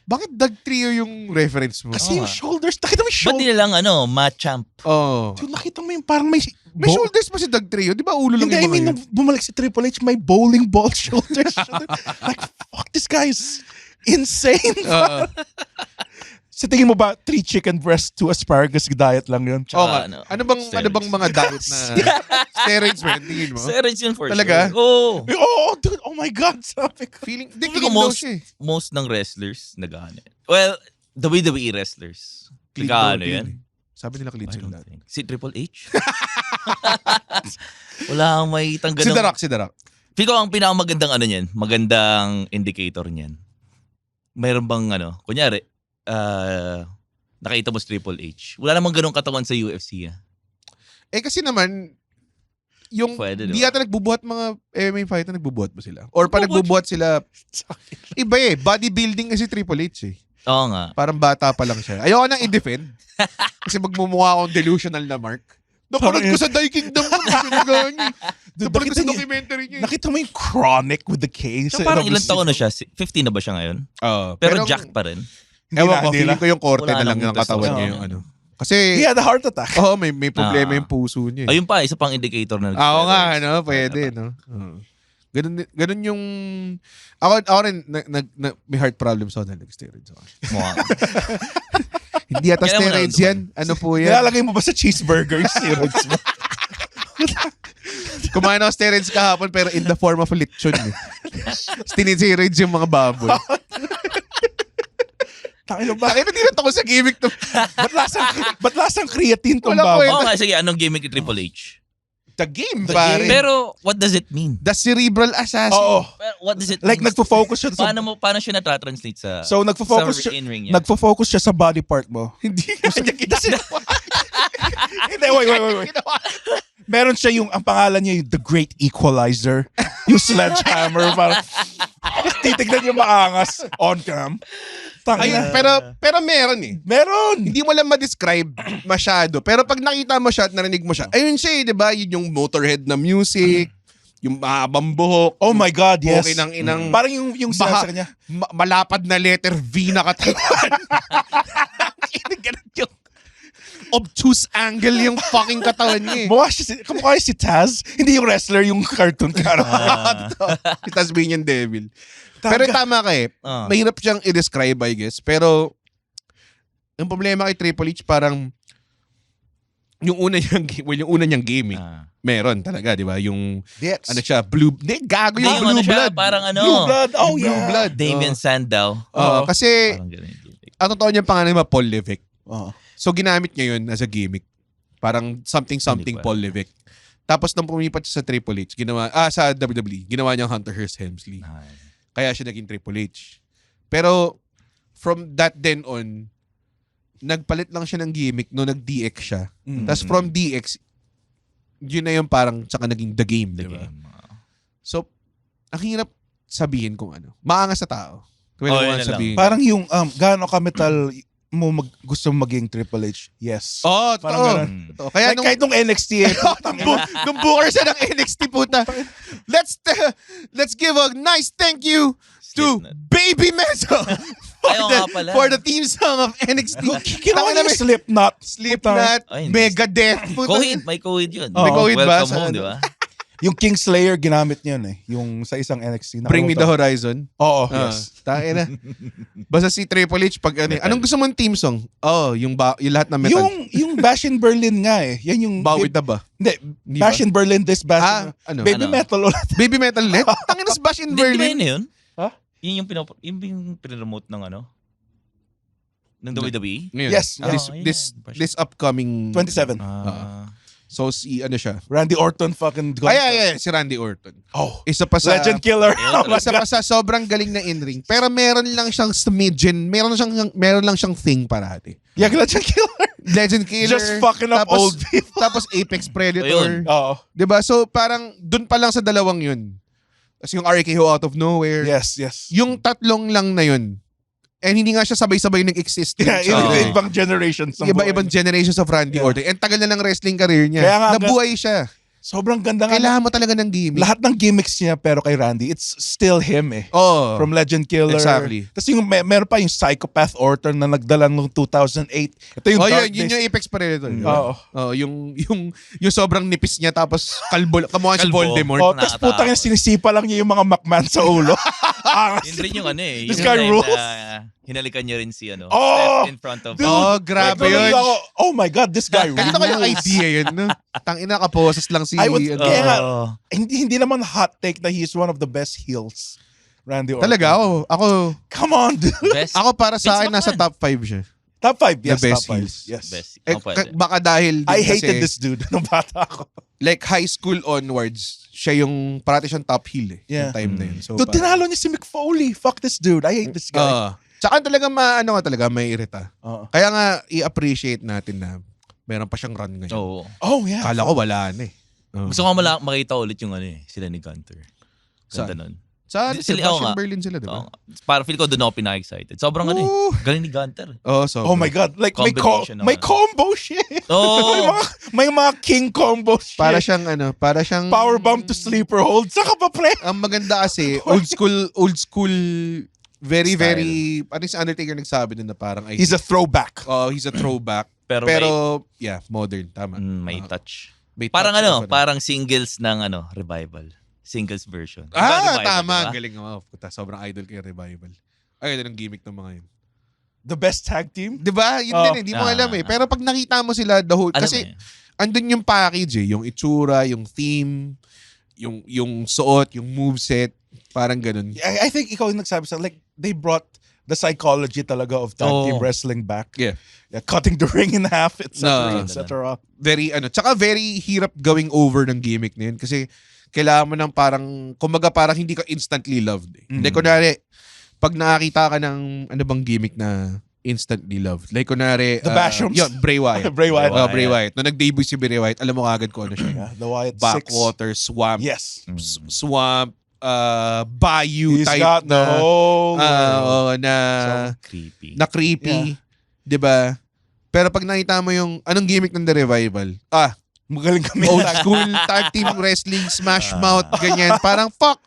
Bakit dog trio yung reference mo? Kasi yung shoulders, nakita mo yung Ba't shoulders? nila lang Machamp? Oh. Dude, nakita mo yung parang may... May shoulders pa si dog trio. Di ba ulo lang Hindi, I yung mean, mga nung bumalik si Triple H, may bowling ball shoulders. Like, fuck, this guy is insane. Sa tingin mo ba, 3 chicken breasts, 2 asparagus diet lang yun? Oo nga. Ano bang mga diet na steroids mo? Tingin mo? Steroids yun for Talaga? sure. Oo. Oh, dude, oh my God, sabi ko. Feeling ko daw siya eh. most ng wrestlers nag-ano. Well, WWE wrestlers. Clean daw Nag-ano din yan. eh. Sabi nila clean I sila don't lahat. think. Si Triple H? Wala kang makitang Si ganun. The Rock. Feel ko ang pinakamagandang ano niyan, magandang indicator niyan. Mayroon bang kunyari, nakita mo si Triple H. Wala namang ganung katawan sa UFC. Eh kasi naman, yung Pwede, di diba? yata nagbubuhat mga MMA fighter, nagbubuhat ba sila? Or pa nagbubuhat sila, iba eh, bodybuilding kasi Triple H eh. Oo nga. Parang bata pa lang siya. Ayoko nang i-defend. Kasi magmumukha akong delusional na Mark. Napanood ko sa Die Kingdom ko. Napanood ko sa documentary niya. Nakita mo yung Chronic with the K? So, parang ilang taon na siya? 50 na ba siya ngayon? Pero jacked pa rin. Ewan ko, feeling ko yung korte Wala na lang nang ng katawan niya yung ano. Kasi, He had a heart attack. may problema yung puso niya. Ayun pa, isa pang indicator na. Oo nga, no? Pwede, no? Ganun yung... Ako rin, may heart problems ako na nag-steroids ako. Hindi ata Kailan mo steroids yan. Ano po yan? Nilalagay mo ba sa cheeseburger yung steroids mo? Kumain ako steroids kahapon pero in the form of lechon. Tiniteroids yung mga baboy. Tangina ba? Bakit hindi na ako sa gimmick to? Ba't lasang creatine tong Wala po baboy? eh. Oo nga, sige, anong gimmick ni Triple H? The game, The pare. game. Pero, what does it mean? The cerebral assassin. Oo. Pero what does it Like mean? nagfo-focus siya sa Paano siya na-translate sa So nagfo-focus sa siya in-ring niya? nagfo-focus siya sa body part mo. Hindi kanya ginawa. Hindi, wait. Meron siya yung, ang pangalan niya yung The Great Equalizer. Yung sledgehammer. Parang, titignan yung maangas on cam. Ayun, Tangina. pero meron eh. Meron. Hindi mo lang ma-describe masyado. Pero pag nakita mo siya at narinig mo siya, ayun siya eh, di ba? Yun yung Motorhead na music, yung mahabang buhok. Oh my God, yes. Okay ng inang... Parang yung Baka- sa kanya. malapad na letter V na katawan. Ganun yung obtuse angle yung fucking katawan niya eh. Kamukha si Taz. Hindi yung wrestler, yung cartoon character. Si Tasmanian Devil. Pero tama ka eh. Mahirap siyang i-describe, I guess. Pero, yung problema kay Triple H, parang, yung una niyang gimmick, meron talaga, di ba? Yung, DX. ano siya, blue, gago yung Yung blue ano siya, blood. parang ano, Blue blood. Oh, Blue yeah. blood. Damien Sandow. Kasi, Parang ganun yung gimmick. ang totoo niyang pangalan niya, Paul Levesque. Oh. So, ginamit niya yun as a gimmick. Parang something Hindi pa. Paul Levesque. Tapos, nung pumipat siya sa Triple H, sa WWE, ginawa niyang Hunter Hearst Helmsley. Kaya siya naging Triple H. Pero, from that then on, nagpalit lang siya ng gimmick no nag-DX siya. Tapos from DX, yun na yung parang saka naging The Game, The di ba? game. So, ang hirap sabihin kung ano. Maangas sa tao. Kung Oh, ano yun na sabihin. Parang yung, gaano ka-metal mo gusto maging Triple H? Yes. Oh, Parang totoo. ganun. Totoo. Kaya Like, kahit nung NXT eh. nung booker siya ng NXT puta. Let's give a nice thank you to Slipknot. Baby Metal Ayaw nga pala. for the theme song of NXT. Kinuha niya yung Slipknot. Slipknot, Ay, hindi. Megadeth. puta. Covid, may COVID yun. May COVID ba? Welcome Sa home, ano? di ba? Yung Kingslayer ginamit niya yun eh. Yung sa isang NXT. Bring Me the Horizon. Oo, Ah, yes. tae na. Basta si Triple H pag ano. Anong gusto mong theme song? Oh, yung lahat ng metal. Yung Bash in Berlin nga eh. Yan yung... Bawit na ba? Hindi. Hindi Bash in Berlin, this Bash in... Ano? Baby Ano? metal ulit. Baby Metal ulit? Tangina sa Bash in Hindi ba Berlin. yun yun? Ha? Yun yung pinremote ng ano? Ng WWE? Ngayon, Yes, this upcoming 27. So si ano siya? Randy Orton fucking... Ay, si Randy Orton. Oh. Isa pa sa Legend killer. isa pa sa sobrang galing na in-ring. Pero meron lang siyang smidgen, meron lang siyang thing parati. Yeah, Legend killer. Legend Killer. Just fucking up tapos, old people. Tapos Apex Predator. Ayun. Oo. 'Di ba? So parang dun pa lang sa dalawang 'yun. Tapos yung RKO Out of Nowhere. Yes, yes. Yung tatlong lang na 'yun. And hindi nga siya sabay-sabay nag-exist. Yeah, Oo. ibang generations. ng Iba-ibang buhay. generations of Randy Yeah. Orton. And tagal na ng wrestling career niya. Kaya nga, Nabuhay siya. Sobrang ganda nga. Kailangan mo talaga ng gimmick. Lahat ng gimmicks niya pero kay Randy, it's still him eh. Oh. From Legend Killer. Exactly. Tapos yung meron pa yung Psychopath Orton na nagdala noong 2008. Ito yung Dark yun Days. yung Apex Predator. Oo. Oh, yung sobrang nipis niya tapos kamukha si Kalbo. Voldemort. Oh, tapos putang yung sinisipa lang niya yung mga McMahon sa ulo. Angas. Yun rin yung ano eh. This Yung guy time rules. na hinalikan niya rin si ano. Oh! Steph in front of Dude, Oh, grabe Tuloy yun. ako, oh my God, this guy Ganito kayong rules. idea yun, no? Tangina ka poses lang si... I would- ano. Kaya nga, hindi naman hot take na he's one of the best heels. Randy Orton. Talaga, ako, Come on, dude. Best. ako para sa akin, Vince nasa McMahon. top 5 siya. Top 5, yes, The best top 5. heels. Yes. Best. Eh, Ako pwede. baka dahil din I kasi, hated this dude nung bata ako. like high school onwards, siya yung, parati siyang top heel eh. Yeah. Yung time na yun. So, Dude, tinalo niya si Mick Foley. Fuck this dude. I hate this guy. Tsaka talaga may irita. Oo. Kaya nga, i-appreciate natin na meron pa siyang run ngayon. Oo. Oh, yeah. Kala ko wala na eh. Oh. Gusto ko makita ulit yung ano eh, sila ni Gunter. Ganda Saan? nun. Sa Sila- oo Russian nga. Berlin sila, di ba? Oo. Para feel ko doon ako pinaka-excited. Sobrang Ooh. galing ni Gunter. So, Oh my God. Like, Combination may naman. combo shit. Oh, May mga king combo shit. Para siyang Powerbomb to sleeper hold. Saka pa, pre. Ang maganda kasi, old school, very, Style. very, ano si Undertaker nagsabi nun na parang, He's a throwback. he's a throwback. pero, Pero, yeah, modern, tama. may touch. May Parang touch of parang singles ng revival. Singles version. Diba, Ah, revival, tama. diba? Ang galing mo. Puta, sobrang idol ko yung Revival. Ay, ito yung gimmick ng mga yun. The best tag team. Di ba? Yun Oh. din, hindi mo alam eh. Pero pag nakita mo sila, the whole, Alam kasi mo eh. andun yung package eh. Yung itsura, yung theme, yung suot, yung moveset. Parang ganun. I think ikaw yung nagsabi sa, like, they brought the psychology talaga of tag team wrestling back. Yeah. Cutting the ring in half, etc. No. etc. Very, tsaka very hirap going over ng gimmick na yun. Kasi kailangan mo ng parang, kumbaga parang hindi ka instantly loved eh. Like, kunwari, pag nakakita ka ng, ano bang gimmick na instantly loved? Like, kunwari, The Bashrooms? Yun, Bray Wyatt. Bray Wyatt. Bray Wyatt. Nung nag-debut si Bray Wyatt, alam mo kagad kung ano siya. Yeah, the Wyatt Backwater, swamp, 6. Yes. swamp, bayou He's type got the na, whole Creepy. na creepy. 'Di ba? Pero pag nakita mo yung, anong gimmick ng The Revival? magaling kami. Old school tag team wrestling, smash mouth, ganyan. Parang, fuck,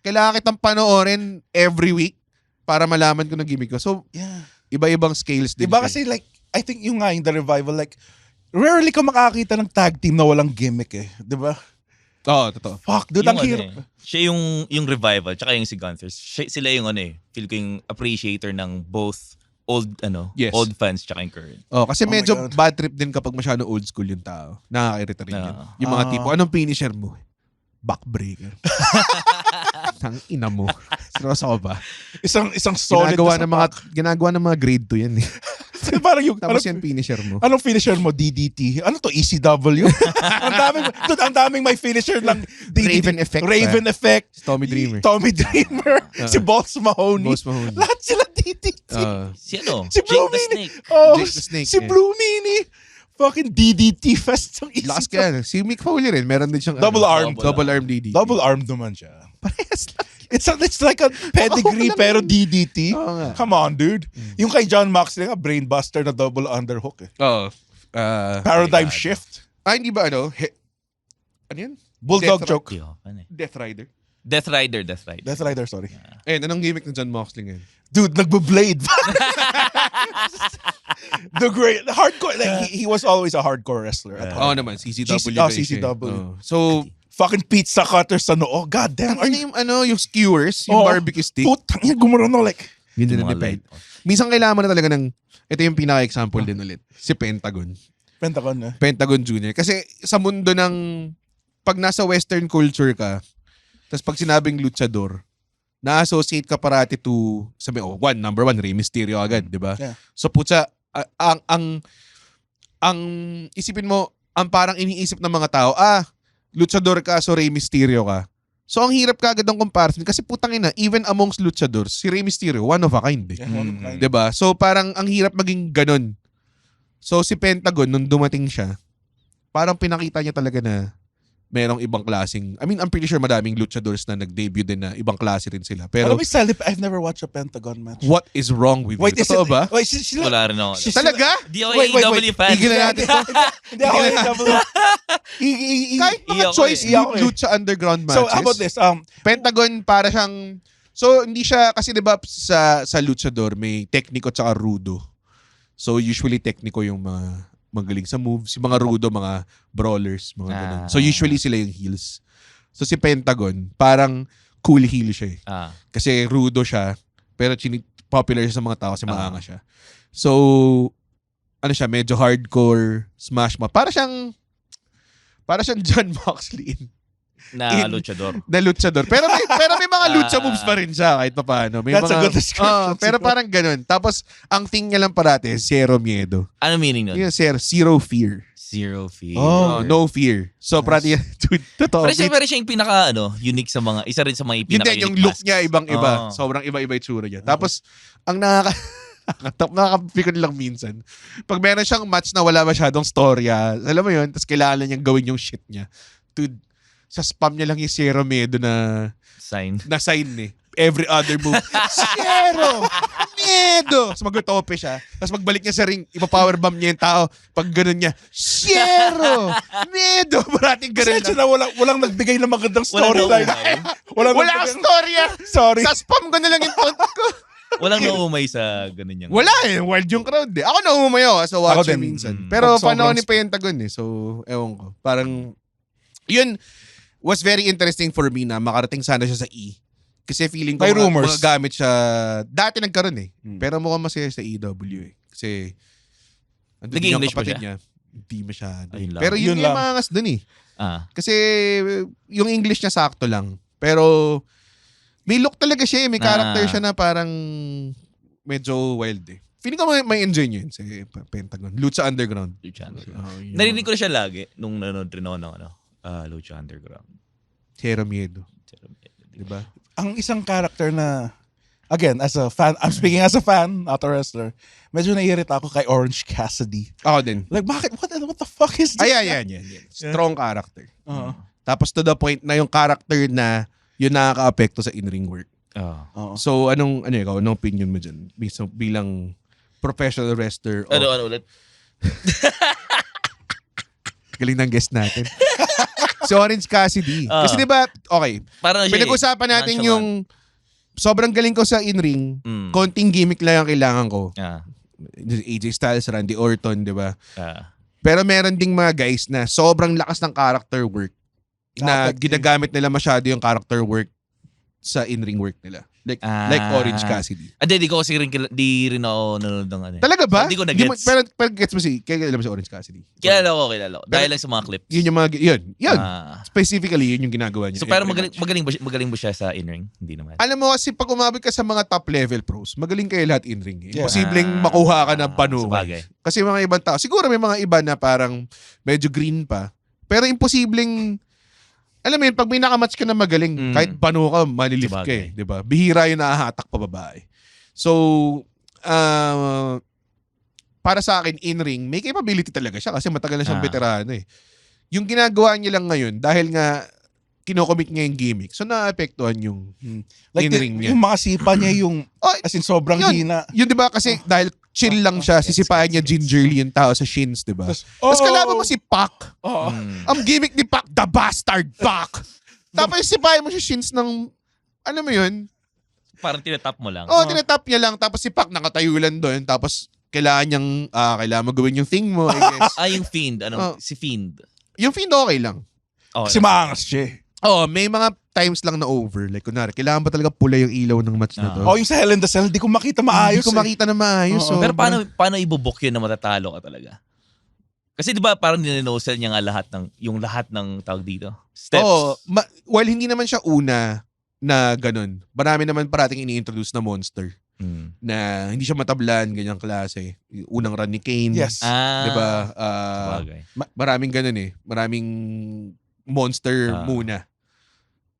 kailangan kitang panoorin every week para malaman ko ng gimmick ko. So, Yeah. iba-ibang scales din. Diba siya. kasi like, I think yung nga yung The Revival, like, rarely ka makakita ng tag team na walang gimmick eh. Diba? Oo, totoo. Fuck, dude, ang hirap. Siya yung revival, tsaka yung si Gunther. Sila yung feel ko yung appreciator ng both old Yes. old fans tsaka yung current. Kasi Oh my medyo God. bad trip din kapag masyado old school yung tao. Nakaka-irita rin yun. Ah. Yung mga Ah. tipo, anong finisher mo? Backbreaker. Tang ina mo. Seryoso ka ba? Isang solid Ginagawa ng mga grade 2 yan eh. parang yung, Tapos yan finisher mo. anong finisher mo? DDT? Ano to? ECW? ang daming may finisher ng DDT. Raven Effect. Raven Effect. Tommy Dreamer. Tommy Dreamer. Si Boss Mahoney. Boss Mahoney. Lahat sila DDT. Si Si Blue Jake the Meanie. Snake. Oh, Jake the Snake, si yeah. Blue Meanie. Fucking DDT fest ng Lakas ECW. kaya. Si Mick Foley rin. Meron din siyang Double armed. Double arm DDT. Double armed naman siya. Parehas lang. It's like a pedigree Oo, pero DDT. Oo nga. Come on, dude. Yung kay John Moxley nga, brainbuster na double underhook eh. Oo. Paradigm God. shift. Hindi ba ano? Ano yun? Bulldog Death choke. Death Rider. Death Rider. Death Rider, sorry. Ayun, anong gimmick ng John Moxley ngayon? Dude, nagbo-blade. The great, hardcore, like, he was always a hardcore wrestler. At Oo heart. naman, CCW. CCW. So, Fucking pizza cutter sa noo. God damn. ano yung skewers, yung Oo. barbecue stick. Putang yan, gumurano like. Yun din Yung ang mga depend. light. Minsan kailangan mo na talaga ng, ito yung pinaka-example din ulit, si Pentagon. Pentagon na. Pentagon Jr. Kasi sa mundo ng, pag nasa western culture ka, tapos pag sinabing luchador, na-associate ka parati to, number one, Rey Mysterio agad, di ba? Yeah. So putsa, ang isipin mo, ang parang iniisip ng mga tao, luchador ka, so Rey Mysterio ka. So ang hirap kagad ng comparison kasi putang ina, even amongst luchadors, si Rey Mysterio, one of a kind eh. Yeah, one of a kind. 'Di ba? So parang ang hirap maging ganun. So si Pentagon nung dumating siya, parang pinakita niya talaga na merong ibang klaseng, I mean, I'm pretty sure madaming luchadors na nag-debut din na ibang klase rin sila. Pero Alam mo, Salip, I've never watched a Pentagon match. what is wrong with Wait, you? is Totoo it, ba? wait, sila, Wala rin ako. Talaga? Di ako Wait, AEW fan. Tigil na natin. Hindi ako Kahit mga Iyak ko choice eh. Iyak ko eh. lucha underground matches. So, how about this? Pentagon para siyang, so hindi siya, kasi diba sa luchador may tekniko tsaka rudo. So usually tekniko yung mga magaling sa moves. Yung mga rudo, mga brawlers, mga ganun. So usually sila yung heels. So si Pentagon, parang cool heel siya eh. Kasi rudo siya, pero popular siya sa mga tao kasi maanga siya. So, ano siya, medyo hardcore, smash mo. Para siyang John Moxley Na luchador. na luchador. Pero may mga lucha moves pa rin siya kahit paano. May That's mga, a good description. pero parang ganun. Tapos, ang thing niya lang parate, zero miedo. Ano meaning nun? Yung zero fear. Zero fear. No fear. So, parati, dude, totoo. Pero siya yung pinaka unique sa mga, isa rin sa mga Yun pinaka-unique din, yung look masks. niya, ibang-iba. Oo. Sobrang iba-iba yung tsura niya. Tapos, ang nakakapikon lang minsan, pag meron siyang match na wala masyadong storya, alam mo yun, tapos kailangan niyang gawin yung shit niya. Dude, sa spam niya lang yung Sierra Miedo na Sign. sign eh. Every other move, Sierra Miedo! So mag-tope siya. Tapos magbalik niya sa ring, ipa-powerbomb niya yung tao. Pag ganun niya, Sierra Miedo! Parating ganun Kasi lang. na walang nagbigay ng magandang storyline. Walang Wala kang storya! Sorry. Sa spam ko na lang yung taunt ko. Walang naumay sa ganun yung... Wala eh. Wild yung crowd eh. Ako nauumayaw as a watcher din. minsan. Mm. Pero Pag sobrang panahon ni Pentagon eh. So, ewan ko. Parang, yun was very interesting for me na makarating sana siya sa E. Kasi feeling ko May rumors. mga gamit siya. Dati nagkaroon eh. Hmm. Pero mukhang masaya sa EW eh. Kasi, andun Naging yung English ba kapatid siya? niya. Hindi masyado. Ayun lang. Pero yun Yun yung lang. mga angas dun eh. Ah. Kasi yung English niya sakto lang. Pero may look talaga siya eh. May character siya na parang medyo wild eh. Feeling ko may enjoy niyo yun sa Pentagon. Lucha Underground. Lucha Underground. Yun. Narinig ko na siya lagi nung nanonood rin ako ng Lucha Underground. Sierra Miedo. Diba? Ang isang character na, again, as a fan, I'm speaking as a fan, not a wrestler, medyo naiirita ako kay Orange Cassidy. Ako din. Like, bakit? What the fuck is this? Yan. Strong character. Uh-huh. Tapos to the point na yung character na yun nakaka-apekto sa in-ring work. Uh-huh. So, anong opinion mo dyan? Bilang professional wrestler. Ano ulit? Galing ng guest natin. Si Orange Cassidy. Kasi diba, okay, Parang siya pinag-usapan natin nonchalant. yung sobrang galing ko sa in-ring, Mm. konting gimmick lang ang kailangan ko. Ah. AJ Styles, Randy Orton, di ba? Ah. Pero meron ding mga guys na sobrang lakas ng character work na Effective. ginagamit nila masyado yung character work sa in-ring work nila. Like Orange Cassidy. Di ko kasi di rin ako nanonood ng ano. Talaga ba? Hindi ko na-gets. Pero gets mo kilala mo si Orange Cassidy? Kilala ko. Dahil lang sa mga clips. Yun yung mga, yun. Ah. Specifically, yun yung ginagawa niya. So pero every match. magaling ba siya sa in-ring? Hindi naman. Alam mo kasi pag umabot ka sa mga top level pros, magaling kayo lahat in-ring. Yeah. Imposibleng makuha ka ng panuway. Sabagay. Kasi mga ibang tao, siguro may mga iba na parang medyo green pa, pero imposibleng, alam mo yun, pag may nakamatch ka na magaling, kahit pano ka, malilift ka eh. Sabagay. Diba? Bihira yung nahahatak pa babae. So, para sa akin, in-ring, may capability talaga siya kasi matagal na siyang veterano eh. Yung ginagawa niya lang ngayon, dahil nga kinocommit niya yung gimmick, so naapektuhan yung Like, in-ring niya. yung mga sipa niya, yung, as in, sobrang yun. hina. Yun, di ba? Kasi dahil chill lang siya, sisipahan niya gingerly yung tao sa shins, di ba? Tapos kalaban mo si Pac. Oo. Ang gimmick ni Pac, the bastard Pac. Tapos sipahan mo siya shins ng, ano mo yun? Parang tinatap mo lang. Tinatap niya lang. Tapos si Pac nakatayo lang doon. Tapos kailangan mo gawin yung thing mo, I guess. Yung Fiend. Si Fiend. Yung Fiend okay lang. Kasi maangas siya eh. May mga times lang na over. Like, kunwari, kailangan ba talaga pula yung ilaw ng match na to? Yung sa Hell in the Cell, hindi ko makita maayos. Hindi ko makita na maayos. Oo. Pero paano ibubok yun na matatalo ka talaga? Kasi di ba parang ninosel niya nga lahat ng tawag dito? Steps. While hindi naman siya una na ganun. Marami naman parating ini-introduce na monster. Na hindi siya matablan, ganyang klase. Unang run ni Kane. Yes. Di ba? Sabagay. Maraming ganun eh. Maraming monster muna.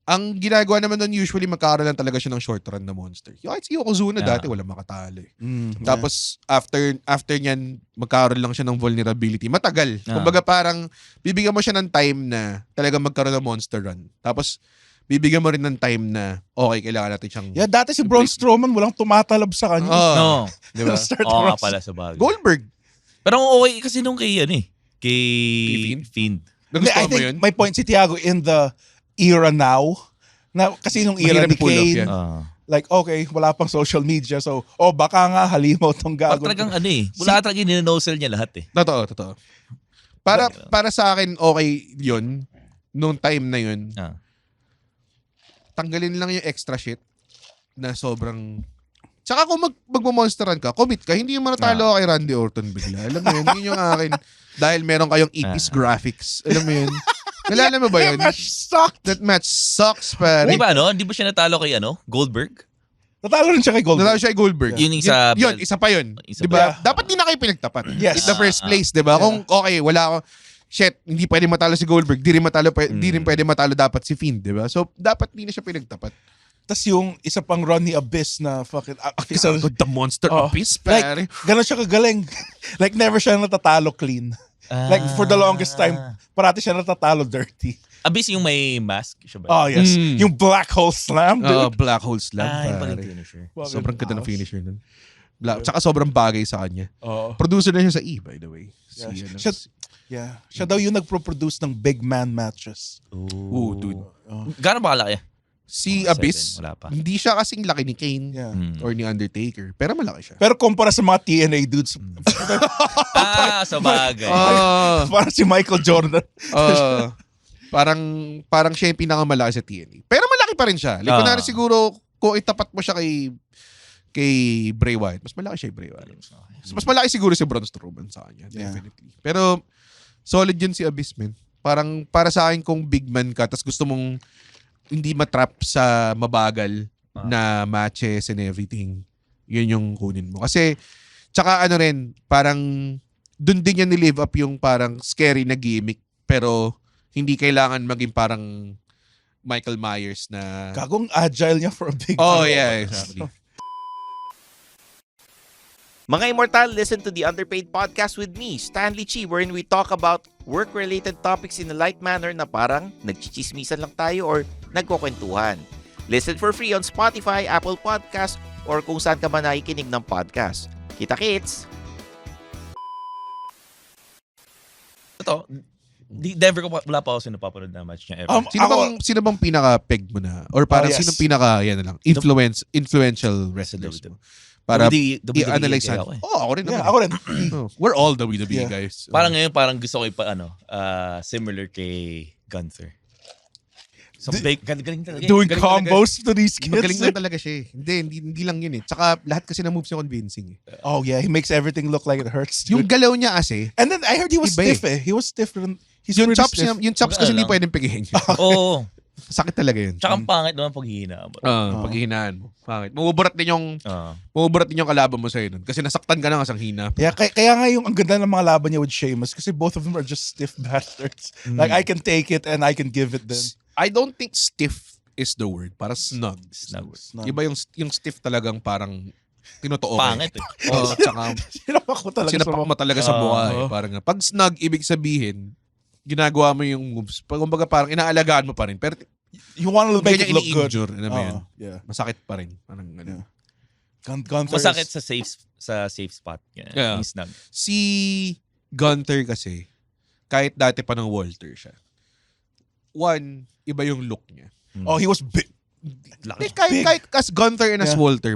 Ang ginagawa naman doon usually magkakaroon lang talaga siya ng short run na monster. Yung si Yokozuna dati walang makatalo eh. Tapos after niyan magkakaroon lang siya ng vulnerability. Matagal. Kumbaga parang bibigyan mo siya ng time na talaga magkaroon ng monster run. Tapos bibigyan mo rin ng time na okay, kailangan natin siyang dati si Braun Strowman walang tumatalab sa kanya. No. Di ba? Oo nga pala sa bagay. Goldberg. Pero ang okay kasi nung kay Fiend. I Nagustuhan mo yun? think my point si Tiago in the era now, na kasi nung era Mahirap ni i-pull off Kane, yan. like okay, wala pang social media, so baka nga halimaw tong Pag gago. talagang wala talagang ninosel niya lahat eh. Totoo. Para sa akin, okay yun. Nung time na yun. Tanggalin lang yung extra shit na sobrang... Tsaka kung magmamonsteran ka, commit ka, hindi yung manatalo ka kay Randy Orton bigla. Alam mo yun, yun yung akin. Dahil meron kayong 80s graphics. Alam mo yun? Nalala mo ba yun? That match sucked. That match sucks, pare. Di ba Hindi ba siya natalo kay Goldberg? Natalo rin siya kay Goldberg. Natalo siya kay Goldberg. Yun yung sa... Yun, isa pa yun. Isa Diba? pa. Dapat di na kayo pinagtapat. Yes. In the first place, diba? Kung okay, wala ako, shit, hindi pwede matalo si Goldberg, di rin pwede matalo dapat si Fiend, diba? So, dapat di na siya pinagtapat. Tapos yung isa pang run ni Abyss na fucking... The Monster Abyss, pare. Like, gano'n siya kagaling. Like, never siya natatalo clean. Like, for the longest time, parati siya natatalo dirty. Abyss yung may mask, siya ba? Oh, yes. Yung black hole slam, dude. Black hole slam. yung pare. paling finisher. Sobrang ganda ng finisher nun. Tsaka sobrang bagay sa kanya. Oo. Producer na siya sa E, by the way. Siya daw yung nagpo-produce ng big man matches. Ooh, dude. Gano'n ba kalaki? Si 7, Abyss, wala pa. hindi siya kasing laki ni Kane Yeah. or ni Undertaker. Pero malaki siya. Pero kumpara sa mga TNA dudes, Sa bagay. parang si Michael Jordan. Parang siya yung pinakamalaki sa TNA. Pero malaki pa rin siya. Like, kunwari siguro, kung itapat mo siya kay Bray Wyatt, mas malaki siya kay Bray Wyatt. Mas malaki siguro si Braun Strowman sa kanya. Definitely. Pero, solid yun si Abyss, man. Parang, para sa akin, kung big man ka, tas gusto mong hindi matrap sa mabagal na matches and everything, yun yung kunin mo. Kasi, tsaka ano rin, parang, dun din niya nilive up yung parang scary na gimmick, pero, hindi kailangan maging parang Michael Myers na... Kagong agile niya for a big Oh, man. yeah, exactly. Mga Immortal, listen to the Underpaid Podcast with me, Stanley Chi, wherein we talk about work-related topics in a light manner na parang nagchichismisan lang tayo or nagkukwentuhan. Listen for free on Spotify, Apple Podcast, or kung saan ka man nakikinig ng podcast. Kita-kits! Ito, Denver ko wala pa ako napapanood na match niya ever. Sino bang pinaka-peg mo na? Or parang yes. sino pinaka, yan na lang, influential wrestlers mo? Para WWE i-analyze kaya natin. ako eh. Ako rin naman. Ako rin. We're all WWE Yeah. guys. Parang ngayon, parang gusto ko similar kay Gunther. So, galing talaga. Doing Galing combos to these kids. Magaling lang talaga siya eh. Hindi lang yun eh. Tsaka lahat kasi na moves niya convincing eh. Oh yeah, he makes everything look like it hurts. Yung Dude. galaw niya kasi, And then I heard he was Iba stiff eh. He was stiff. He's yung pretty chops stiff. niya, yung chops kasi hindi pwedeng pigihin niya. Oo. Sakit talaga yun. Tsaka ang pangit naman pag hihina mo. Paghihinaan mo. Pangit. Mabuburat din yung kalaban mo sa'yo nun. Kasi nasaktan ka na nga sang hina. Yeah, kaya nga yung ang ganda ng mga laban niya with Sheamus kasi both of them are just stiff bastards. Like I can take it and I can give it then. I don't think stiff is the word. Para snug. Snug. Iba yung stiff talagang parang tinotoo. Pangit eh. Tsaka Sinapak ko talaga sinapak mo talaga sa mukha eh. Parang, pag snug, ibig sabihin, ginagawa mo yung moves. Kumbaga parang inaalagaan mo pa rin. Pero you want to make it ganyan look good. ini-injure. Alam mo yun? Yeah. Masakit pa rin. Parang ano. Gunther Masakit is- sa safe spot. Yeah. Yung snug. Si Gunther kasi, kahit dati pa ng Walter siya, one, iba yung look niya. Oh, he was big. Kahit as Gunther and as Yeah. Walter,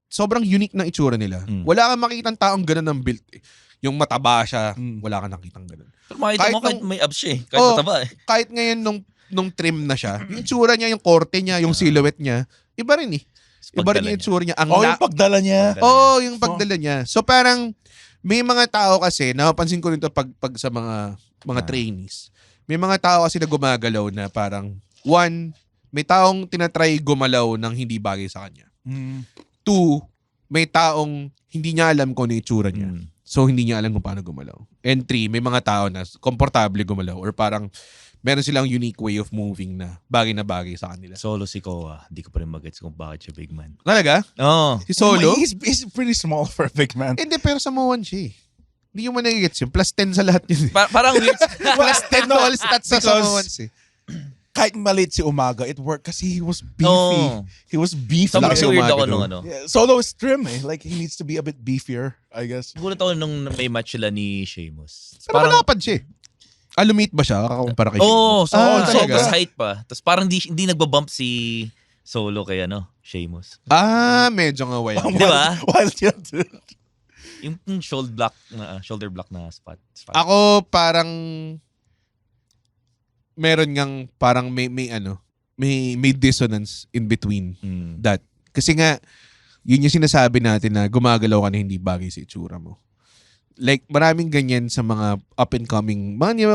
sobrang unique ng itsura nila. Wala kang makitang taong ganun ng build eh. Yung mataba siya, wala kang nakitang ganun. Pero makita mo kahit may abs siya eh. Kahit mataba eh. Kahit ngayon nung trim na siya, yung itsura niya, yung korte niya, yung silhouette niya, iba rin eh. Iba rin yung itsura niya. Yung pagdala niya. Yung pagdala niya. So parang, may mga tao kasi, napapansin ko rin to pag sa mga trainees. May mga tao kasi na gumagalaw na parang, one, may taong tinatry gumalaw ng hindi bagay sa kanya. Two, may taong hindi niya alam kung ano yung itsura niya. So, hindi niya alam kung paano gumalaw. And three, may mga tao na komportable gumalaw or parang meron silang unique way of moving na bagay sa kanila. Solo si Koa. Hindi ko pa rin mag-gets kung bakit siya big man. Talaga? Oo. Si Solo? He's pretty small for a big man. Hindi, pero Samoan siya eh. Hindi yung managigets yun. Plus 10 sa lahat yun. Parang weird. Plus 10 all stats sa because- Samoans eh. Kahit maliit si Umaga, it worked kasi he was beefy. Oo. He was beefy. Sobrang Laki si weird Umaga ako doon. nung ano. Yeah, Solo is trim eh. Like, he needs to be a bit beefier, I guess. Gulat ako nung may match sila ni Sheamus. Pero malapad siya eh. Lumit ba siya? Kakakumpara kay Oo, Sheamus? so talaga? height pa. Tapos parang hindi nagbabump si Solo kay Sheamus. Medyo nga way. Di ba? Wild yun, dude. Yung shoulder block na spot. Ako parang meron ngang parang may dissonance in between that. Kasi nga yun yung sinasabi natin na gumagalaw ka na hindi bagay sa itsura mo. Like maraming ganyan sa mga up and coming yun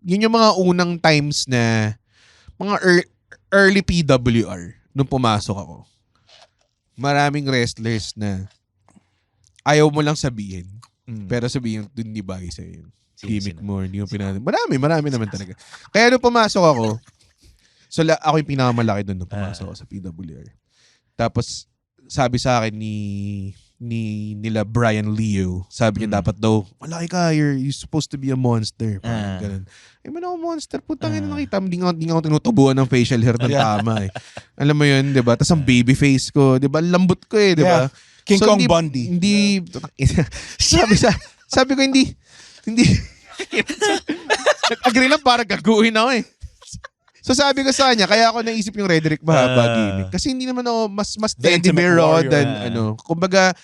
yung mga unang times na mga early PWR nung pumasok ako. Maraming wrestlers na ayaw mo lang sabihin. Pero sabihin, hindi bagay sa'yo yung gimmick mo. Hindi mo marami naman talaga. Kaya nung pumasok ako, ako yung pinakamalaki doon nung pumasok ako sa PWR. Tapos, sabi sa akin nila Brian Leo. Sabi niya dapat daw, malaki ka, you're supposed to be a monster. Parang ganun. Man ako monster, putang ina nakita. Hindi nga ako tinutubuan ng facial hair ng tama eh. Alam mo yun, di ba? Tapos ang baby face ko, di ba? Lambot ko eh, di ba? King Kong Bundy. Hindi, sabi ko hindi, nag-agree lang para gaguhin ako eh. So sabi ko sa kanya, kaya ako naisip yung Redrick Mahaba gimmick. Kasi hindi naman ako mas teddy bear raw than kumbaga,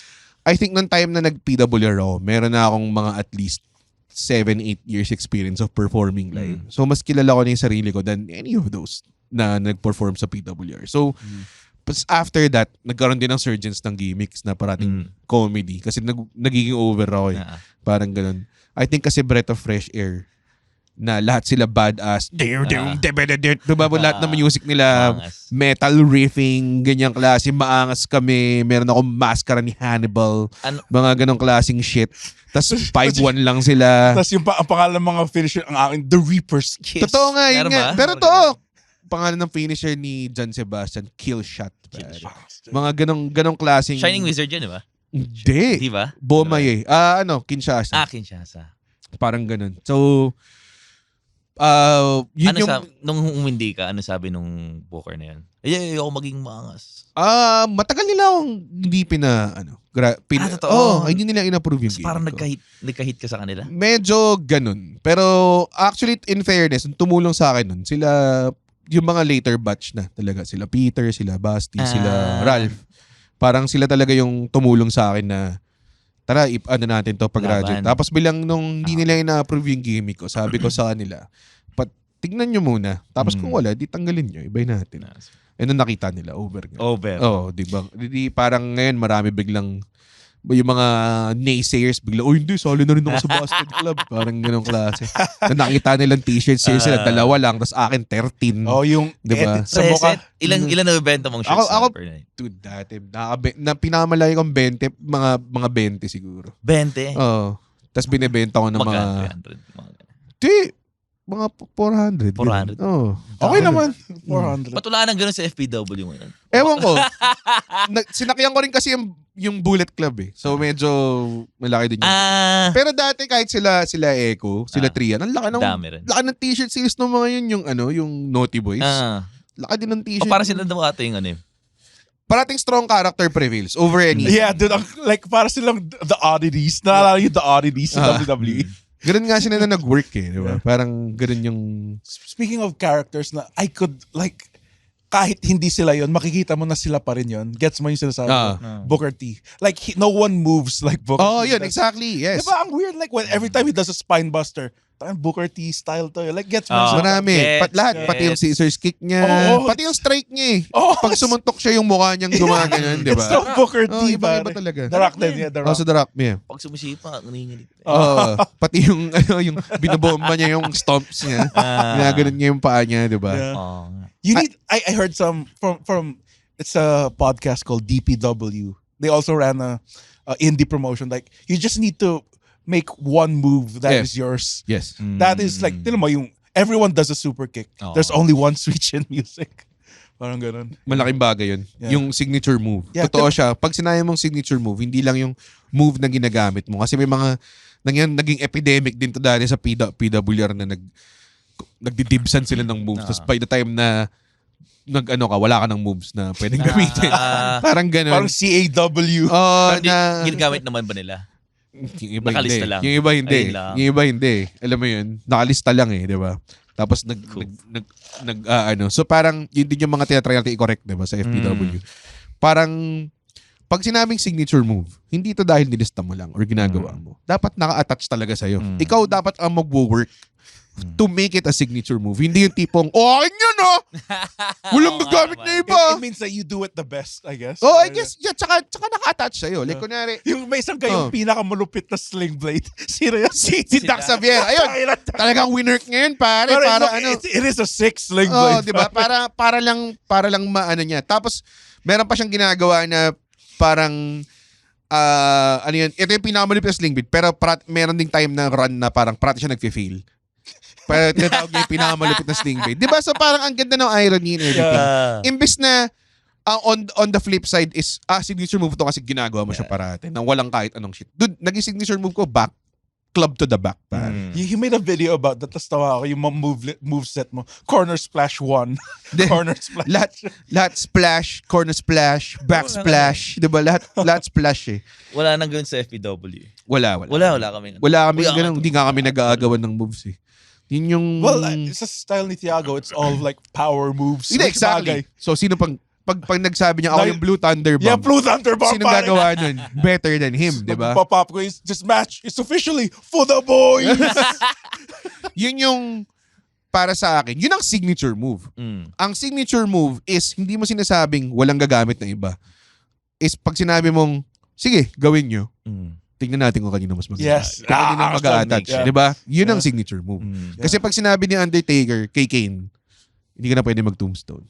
I think nung time na nag-PWR ako, meron na akong mga at least 7-8 years experience of performing live. So mas kilala ko na yung sarili ko than any of those na nag-perform sa PWR. So after that, nagkaroon din ng surgeons ng gimmicks na parating comedy. Kasi nagiging over ako eh. Parang ganun. I think kasi breath of fresh air na lahat sila badass. Diba lahat ng music nila, metal riffing, ganyang klase, maangas kami. Meron akong maskara ni Hannibal. Mga ganong klaseng shit. Tapos 5-1 lang sila. Tapos yung ang pangalan ng mga finisher, ang aking The Reaper's Kiss. Totoo nga, yun nga. Pero totoo. Pangalan ng finisher ni John Sebastian, Kill Shot. Mga ganong klaseng... Shining Wizard yun, di ba? Hindi. Di ba? Bomay eh. Kinshasa. Kinshasa. Parang ganon. So, yun nung umindi ka, ano sabi nung booker na yun? Ayoko maging maangas. Matagal nila akong hindi totoo. Hindi nila in-approve yung game. Parang nagkahit ka sa kanila? Medyo ganun. Pero actually, in fairness, tumulong sa akin nun, sila, yung mga later batch na talaga. Sila Peter, sila Basti, sila Ralph. Parang sila talaga yung tumulong sa akin na tara, natin to pag-graduate. Tapos bilang nung hindi nila ina-approve yung gimmick ko, sabi ko sa kanila, tignan nyo muna. Tapos kung wala, di tanggalin nyo. Ibay natin. And nung nakita nila, over. Di ba? Di parang ngayon, marami biglang, yung mga naysayers, bigla, hindi, sali na rin ako sa basket club. Parang ganong klase. Na nakita nilang t-shirts sila, 2 lang, tapos akin, 13. Yung diba? Sa mukha. Ilan na benta mong shirts? Ako, dude, dati, pinamalay kong 20, mga 20 siguro. 20? Oo. Tapos binibenta ko ng mga... 300? Mga 400. 400? Oo. Okay naman. 400. Patula nang gano'n sa FPW ngayon. Ewan ko. Sinakyan ko rin kasi yung Bullet Club eh. So medyo malaki din yun. Pero dati kahit sila Echo, sila Trian, ang laki ng t-shirt series ng mga yun, yung Naughty Boys. Laki din ng t-shirt. Para sila daw ata yung ano eh. Parating strong character prevails over any. Yeah, dude. Like, para silang the oddities. Naalala yung the oddities sa WWE. Ganun nga sila na nag-work eh. Diba? Parang ganun yung... Speaking of characters na I could, like, kahit hindi sila yon, makikita mo na sila pa rin yon. Gets mo yung sinasabi ko? Booker T. Like, no one moves like Booker T. Oh, yun. Exactly. Yes. Diba, ang weird, like, when every time he does a spine buster, Booker T style to. Like, gets mo. Marami. Lahat. Pati yung scissors kick niya. Pati yung strike niya eh. Pag sumuntok siya yung mukha niyang gumaganon, di ba? It's so Booker T, iba talaga. The Rock din, yeah. The Rock. So The Rock, yeah. Pag sumisipa, nanginginig. Pati yung, yung binobomba niya yung stomps niya. Ginaganon niya yung paa niya, di ba? You need, I heard some from, it's a podcast called DPW. They also ran a indie promotion. Like, you just need to make one move that is yours. Yes. That is like, tinan mo, yung everyone does a super kick. There's only one switch in music. Parang ganun. Malaking bagay yun. Yeah. Yung signature move. Yeah, Totoo siya. Pag sinabi mong signature move, hindi lang yung move na ginagamit mo. Kasi may mga naging epidemic din to dati sa PWR na nagdidibsan sila ng moves. Tapos by the time na wala ka ng moves na pwedeng gamitin. Parang ganun. Parang CAW. Ginagamit naman ba nila? Yung iba Nakalista hindi. lang. Yung iba hindi. Alam mo yun, nakalista lang eh, di ba? Tapos so parang yun din yung mga tinatry natin i-correct, di ba, sa FPW. Parang pag sinabing signature move, hindi ito dahil nilista mo lang or ginagawa mo. Dapat naka-attach talaga sa'yo. Ikaw dapat ang mag-work to make it a signature move. Hindi yung tipong, akin yun walang magamit na iba. It means that you do it the best, I guess. I guess, yeah, tsaka naka-attach sa'yo. Like, kunwari, yung may isang kayong pinakamalupit na sling blade. Sino yun? Si Dax Xavier. Ayun, talagang winner ngayon, pare. It is a 6 sling blade. Di ba? Para lang maano niya. Tapos, meron pa siyang ginagawa na parang, ito yung pinakamalupit na sling blade, pero meron ding time na run na parang parati siya nag-fail. Pero tinatawag niya yung pinakamalupit na sling blade. Diba? So parang ang ganda ng irony in everything. Imbes na On the flip side is, signature move to kasi ginagawa mo siya parate nang walang kahit anong shit. Dude, naging signature move ko, back, club to the back. You made a video about that. Tapos tawa ako, yung move set mo. Corner splash 1. Corner splash. Lahat splash, corner splash, back splash. Diba? Lahat splash eh. Wala nang ganun sa FPW. Wala kami. Wala kami. Ganun. Hindi nga kami nag-aagawan ng moves eh. Yun yung... Well, sa style ni Thiago, it's all like power moves. Hindi, exactly. So, sino pag nagsabi niya, ako yung Blue Thunder Bomb. Yeah, Blue Thunder Bomb. Sino gagawa nun? Better than him, di ba? Pop-up ko, this match is officially for the boys. Yun yung, para sa akin, yun ang signature move. Ang signature move is, hindi mo sinasabing walang gagamit na iba. Is pag sinabi mong, sige, gawin nyo. Tingnan natin kung kanino mas maganda. Yes. Kung kanino mag-a-attach. Yeah. Di ba? Yun ang signature move. Kasi pag sinabi ni Undertaker kay Kane, hindi ka na pwede mag-tombstone.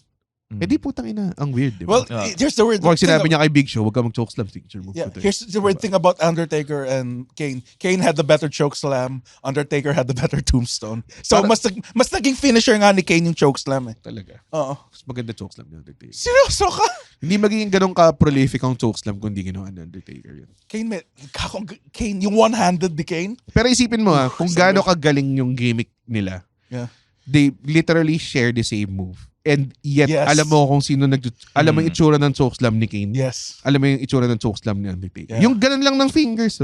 Eh di putang ina, ang weird, di ba? Well, here's the weird Pag thing. sinabi niya kay Big Show, huwag ka mag-chokeslam, signature move. Yeah, ko to. here's the weird thing about Undertaker and Kane. Kane had the better chokeslam. Undertaker had the better tombstone. So mas naging finisher nga ni Kane yung chokeslam eh. Talaga. Oo. Mas maganda chokeslam ni Undertaker. Seryoso ka? Hindi magiging ganun ka-prolific ang chokeslam kung hindi ginawa ni Undertaker yun. Kane, yung one-handed ni Kane. Pero isipin mo kung gaano kagaling yung gimmick nila. Yeah. They literally share the same move. And yet, Yes. alam mo kung sino alam mo yung itsura ng chokeslam ni Kane. Yes. Alam mo yung itsura ng chokeslam ni Undertaker. Yeah. Yung ganun lang ng fingers,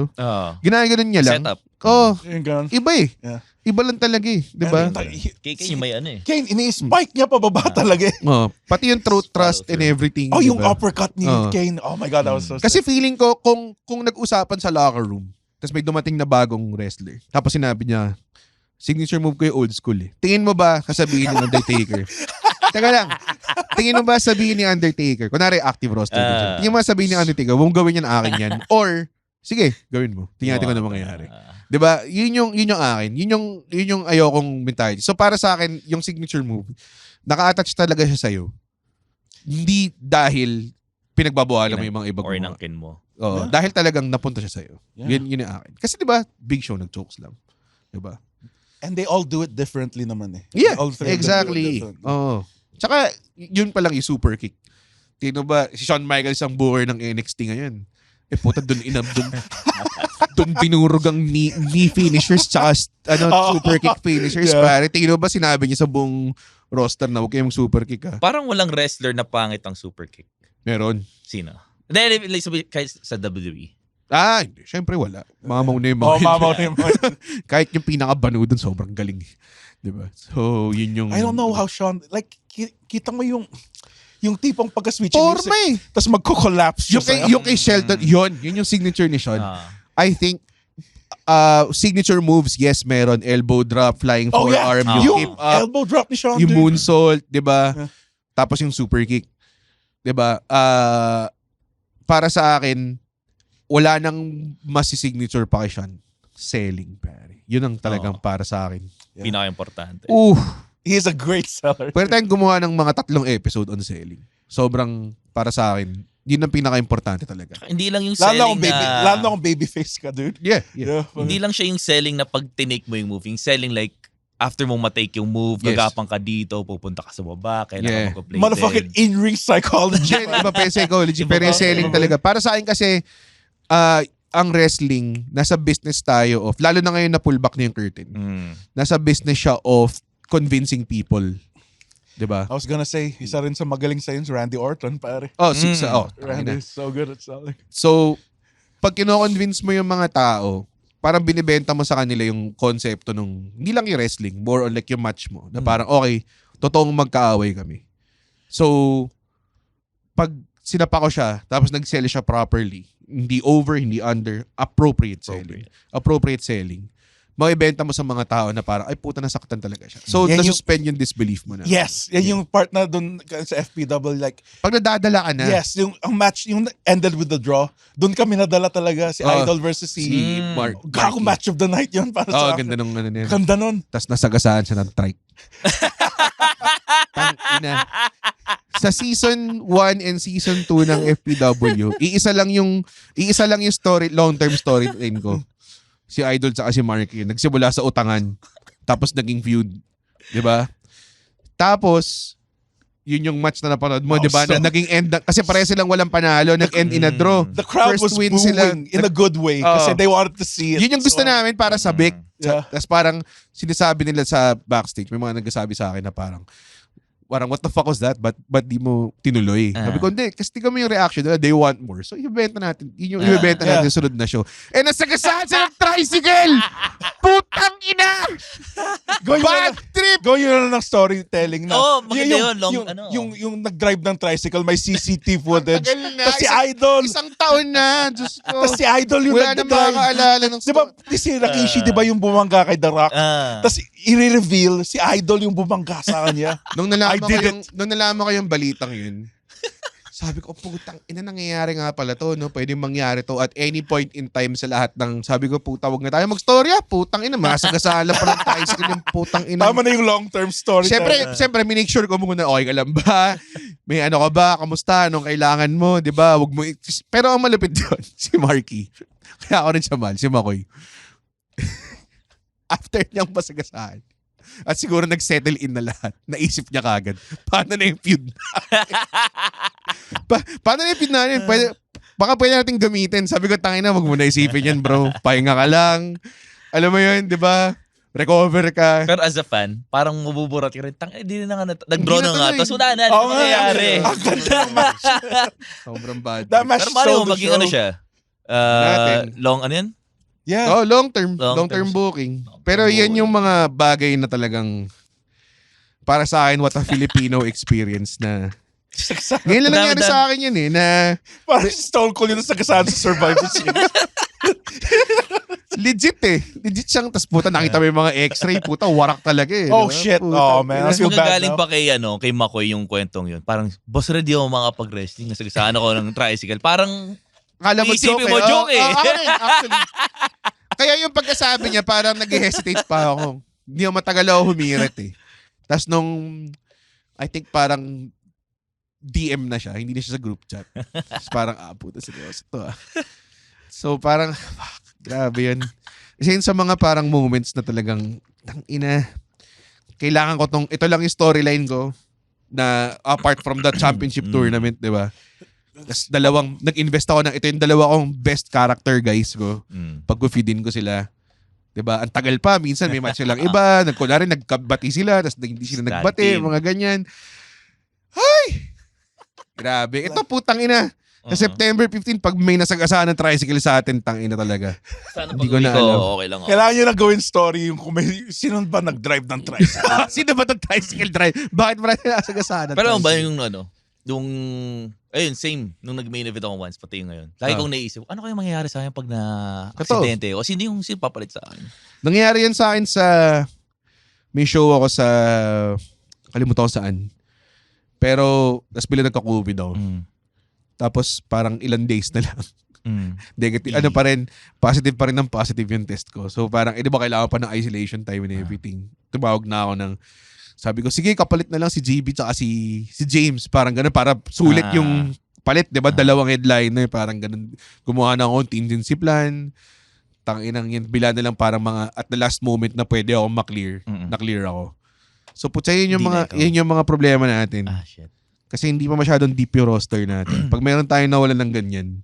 ginaganon niya lang. Setup. Yung ganun. Iba eh. Yeah. Iba lang talaga eh. Diba? Kay Kane yung may ano eh. Kane, ini-spike niya pababa talaga eh. Pati yung throat thrust and everything. Oh, yung diba? uppercut ni Kane. Oh my God, that was so Kasi sick. feeling ko, kung nag-usapan sa locker room, tapos may dumating na bagong wrestler, tapos sinabi niya, signature move ko yung old school eh. Tingin mo ba kasabihin ni Undertaker? Teka lang. Tingin mo ba sabihin ni Undertaker? Kunwari active roster. Tingin mo ba sabihin ni Undertaker, huwag gawin yan akin yan. Or, sige, gawin mo. Tingnan natin kung ano mangyayari. Diba? Yun yung akin. Yun yung ayokong mentality. So para sa akin, yung signature move, naka-attach talaga siya sa'yo. Hindi dahil pinagbabawalan mo yung mga ibang Or gumawa. inangkin mo. Oo, dahil talagang napunta siya sa'yo. Yeah. Yun yung akin. Kasi diba, Big Show nag-chokeslam. Diba? And they all do it differently naman eh. Yeah, All three of them do it exactly. differently. Oo. Tsaka, yun pa lang yung super kick. Tino ba, si Shawn Michaels ang booker ng NXT ngayon. Eh puta, dun dinurog ang knee finishers tsaka super kick finishers. Yeah. Pare, tino ba sinabi niya sa buong roster na huwag kayong super kick ha? Parang walang wrestler na pangit ang super kick. Meron. Sino? Dahil kahit sa WWE. Hindi. Siyempre wala. Mamaw na yung mga. Mamaw na yung mga. Kahit yung pinaka-banu dun, sobrang galing. Diba? So, yun yung... I don't know how Sean, like, kita mo yung tipong pagka-switching Forma eh. tapos magko-collapse siya sa'yo. Yung kay Shelton, yun yung signature ni Sean. Ah. I think, signature moves, yes, meron. Elbow drop, flying Oh yeah, forearm, yung yung keep up, elbow drop ni Sean. yung dude. moonsault, diba? Yeah. Tapos yung super kick. Diba? Para sa akin, wala nang masi-signature pa kay Sean. Selling, pare. Yun ang talagang para sa akin. Yeah. Pinaka-importante. He's a great seller. Pwede tayong gumawa ng mga 3 episode on selling. Sobrang, para sa akin, yun ang pinaka-importante talaga. Hindi lang yung Lalo selling na akong babyface ka, dude. Yeah. Hindi lang siya yung selling na pag tinake mo yung move. Yung selling like, after mong matake yung move, Yes. gagapang ka dito, pupunta ka sa baba, kailangan mag-play Motherfucking in-ring psychology. Yan, iba pa yung psychology. Pero yung selling talaga. Para sa akin kasi, ang wrestling, nasa business tayo of, lalo na ngayon na pullback na yung curtain, nasa business siya of convincing people. Diba? I was gonna say, isa rin sa magaling sa yun, Randy Orton, pare. Randy is so good at selling. So, pag kino-convince mo yung mga tao, parang binibenta mo sa kanila yung konsepto nung, hindi lang yung wrestling, more on like yung match mo. Na parang, okay, totoong magkaaway kami. So, pag sinapa ko siya, tapos nag-sell siya properly, hindi over, hindi under, appropriate selling. Maibenta mo sa mga tao na parang, ay puta, nasaktan talaga siya. So, Yan nasuspend yung disbelief mo na. Yes, yan yung part na dun sa FPW, like, Pag nadadala ka na, yes, yung ang match, yung ended with the draw, dun kami nadala talaga si Idol versus si Mark. Gago match of the night yun para sa akin. ganda nung ano niya. Ganda nun. Tapos nasagasaan siya ng trike. Tangina. Sa season 1 and season 2 ng FPW, iisa lang yung story, long-term storyline ko. Si Idol at si Marky, nagsimula sa utangan, tapos naging feud, 'di ba? Tapos yun yung match na napanood mo, Oh, di ba? so- Na naging end, kasi pareho silang walang panalo, nag-end in a draw. The crowd First was win booing sila. in a good way kasi Oo. they wanted to see it. Yun yung gusto namin para sa Vic. Yeah. Tapos parang sinasabi nila sa backstage, may mga nagsasabi sa akin na parang what the fuck was that? Ba't di mo tinuloy? Sabi ko, hindi. Kasi tingnan mo yung reaction nila. They want more. So, ibebenta natin. Yun yung ibebenta natin sa sunod na show. Eh, nasagasaan sa tricycle! Putang ina! Bad trip! Gawin yun ng storytelling na. Oo, maganda yun. Yung nag-drive ng tricycle, may CCTV footage. Tagal na. Tapos si Idol. Isang taon na. Diyos ko. Tapos si Idol yung Wala na nag-drive. makakaalala ng Di ba, si Rakishi, di ba yung bumangga kay The Rock? Tapos i-reveal, si Idol yung bumangga sa kanya. Nung I did nalaman ko yung balitang yun, sabi ko, putang ina, nangyayari nga pala to, no? Pwedeng mangyari to at any point in time sa lahat ng, sabi ko, puta, wag na tayo mag-storya. Putang ina, masagasala pa ng tricycle yung putang ina. Tama na yung long-term story. Siyempre, minake sure ko muna, okay ka lang ba? May ano ka ba? Kamusta? Anong kailangan mo? Di ba? Wag mo, pero ang malupit doon, si Marky. Kaya ako rin siya mahal, si Makoy. After niyang masagasaan, at siguro nag-settle in na lahat. Naisip niya kagad. Paano na yung feud? Paano na yung feud natin? Baka pwede natin gamitin. Sabi ko, tangina, wag mo na isipin yan, bro. Pahinga ka lang. Alam mo yun, di ba? Recover ka. Pero as a fan, parang mabuburat ka rin. Di na nga, nag-draw Hindi na na nga. tuloy. Tapos wala na, Oo ano nga, nangyayari. ang ganda ng match. Sobrang bad. That match Pero paano stole mo the maging show. ano siya? Natin. Long, ano yan? Yeah. Oh, long-term Long-term booking. Pero yan yung mga bagay na talagang para sa akin, what a Filipino experience na ngayon lang nangyari sa akin yun eh, na Parang Stone Cold yun sa kasama sa Survivor Series. legit eh. Legit siyang, tas puta, nakita mo yung mga x-ray, puta, warak talaga eh. Oh, diba? shit. Puta, Oh, man. I Mas feel bad magagaling now. pa kay Makoy yung kwentong yun. Parang, boss, ready ako makapag-wrestling. Nasagasaan ako ng tricycle. Parang, Akala mo Iisipin joke mo eh. joke eh. Ako rin, actually. Kaya yung pagkasabi niya, parang nag-hesitate pa ako. Hindi ako matagal ako humirit eh. Tapos nung, I think parang DM na siya, hindi na siya sa group chat. Tapos parang, puta, seryoso to ah. So parang, fuck, grabe yun. Kasi yun sa mga parang moments na talagang, tangina, kailangan ko tong, ito lang yung storyline ko na apart from the championship tournament, di ba? Tapos nag-invest ako ng, ito yung dalawa kong best character guys ko. Pag-feedin ko sila. Diba? Ang tagal pa. Minsan may match silang iba. Kunwari nagkabati sila. Tapos hindi sila nagbati. Mga ganyan. Ay! Grabe. Ito putang ina. Sa September 15, pag may nasagasaan ng tricycle sa atin, tangina talaga. sana Hindi ko pag-uwi na ko, alam. okay lang ako. Kailangan nyo na gawin story yung kung may, sino ba nag-drive ng tricycle? Sino ba itong tricycle drive? Bakit marami nasagasaan ng Pero ano ba tricycle? yung ayun, same. Nung nag-main event ako once, pati yung ngayon. Lagi kong naisip, ano kaya mangyayari sa akin pag na-aksidente ako? Kasi hindi yung papalit sa akin. Nangyayari yan sa akin sa, may show ako sa, kalimutan ko saan. Pero, tas bila nagka-COVID ako. Tapos parang ilang days na lang. Negative, ano pa rin, positive pa rin ng positive yung test ko. So parang, di ba kailangan pa ng isolation time and everything. Tumawag na ako ng, sabi ko, sige, kapalit na lang si GB tsaka si James. Parang ganun, para sulit yung palit, di ba? Dalawang headliner, parang ganun. Gumawa na ako ng contingency plan. Tanginang yun, bila na lang parang mga, at the last moment na pwede ako maklear. Na-clear ako. So putsa, yun yung mga problema natin. Shit. Kasi hindi pa masyadong deep yung roster natin. Pag meron tayong nawalan ng ganyan,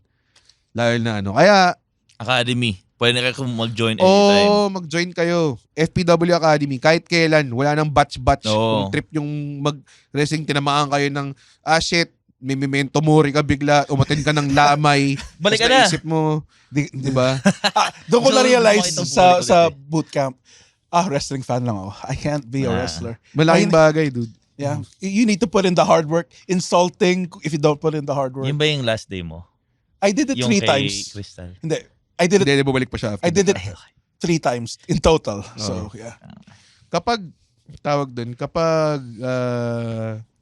lalo na ano. Kaya, Academy. Pwede na kayo mag-join anytime. mag-join kayo. FPW Academy. Kahit kailan, wala nang batch-batch. Oo. Kung trip yung mag-wrestling, tinamaan kayo ng, shit, may memento mori ka bigla, umatin ka ng lamay. Balik ka tas na. naisip mo, di ba? Doon ko So, na-realize makita mo sa ulit eh. boot camp, wrestling fan lang ako. I can't be a wrestler. Malaking bagay, dude. Yeah. You need to put in the hard work. Insulting if you don't put in the hard work. Yun ba yung last day mo? I did it Yung 3 kay times. Crystal? Hindi. I did it Hindi, bumalik pa siya. I did it 3 times in total. So, yeah. Kapag, tawag dun, kapag,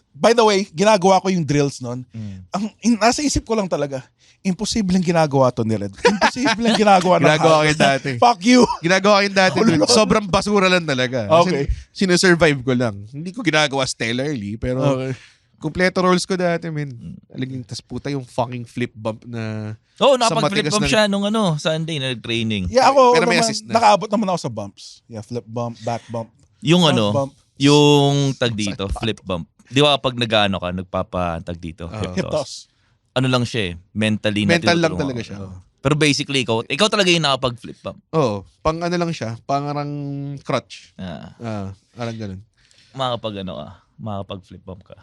By the way, ginagawa ko yung drills nun. Nasa isip ko lang talaga, imposibleng ginagawa to ni Red. Imposibleng ginagawa ng ginagawa ko Hal. yun dati. Fuck you! Ginagawa ko yun dati, dude. Sobrang basura lang talaga. Okay. Sinesurvive ko lang. Hindi ko ginagawa stellarly, pero Okay. kumpleto rolls ko dati, men. Alaging, tas puta yung fucking flip bump na... Oo, Sa nakapag-flip matigas bump ng- siya nung Sunday na nag-training. Yeah, ako Pero may naman, assist na. nakaabot naman ako sa bumps. Yeah, flip bump, back bump. Yung front bump. yung tag dito, flip bump. Di ba kapag nag-ano ka, nagpapatag dito, hip Hip toss. toss. Ano lang siya mentally na Mental lang tinutulungan talaga ka. siya. Pero basically, ikaw talaga yung nakapag-flip bump. Oo. Pang ano lang siya. Parang crutch. Parang ganun. Makakapag-flip bump ka.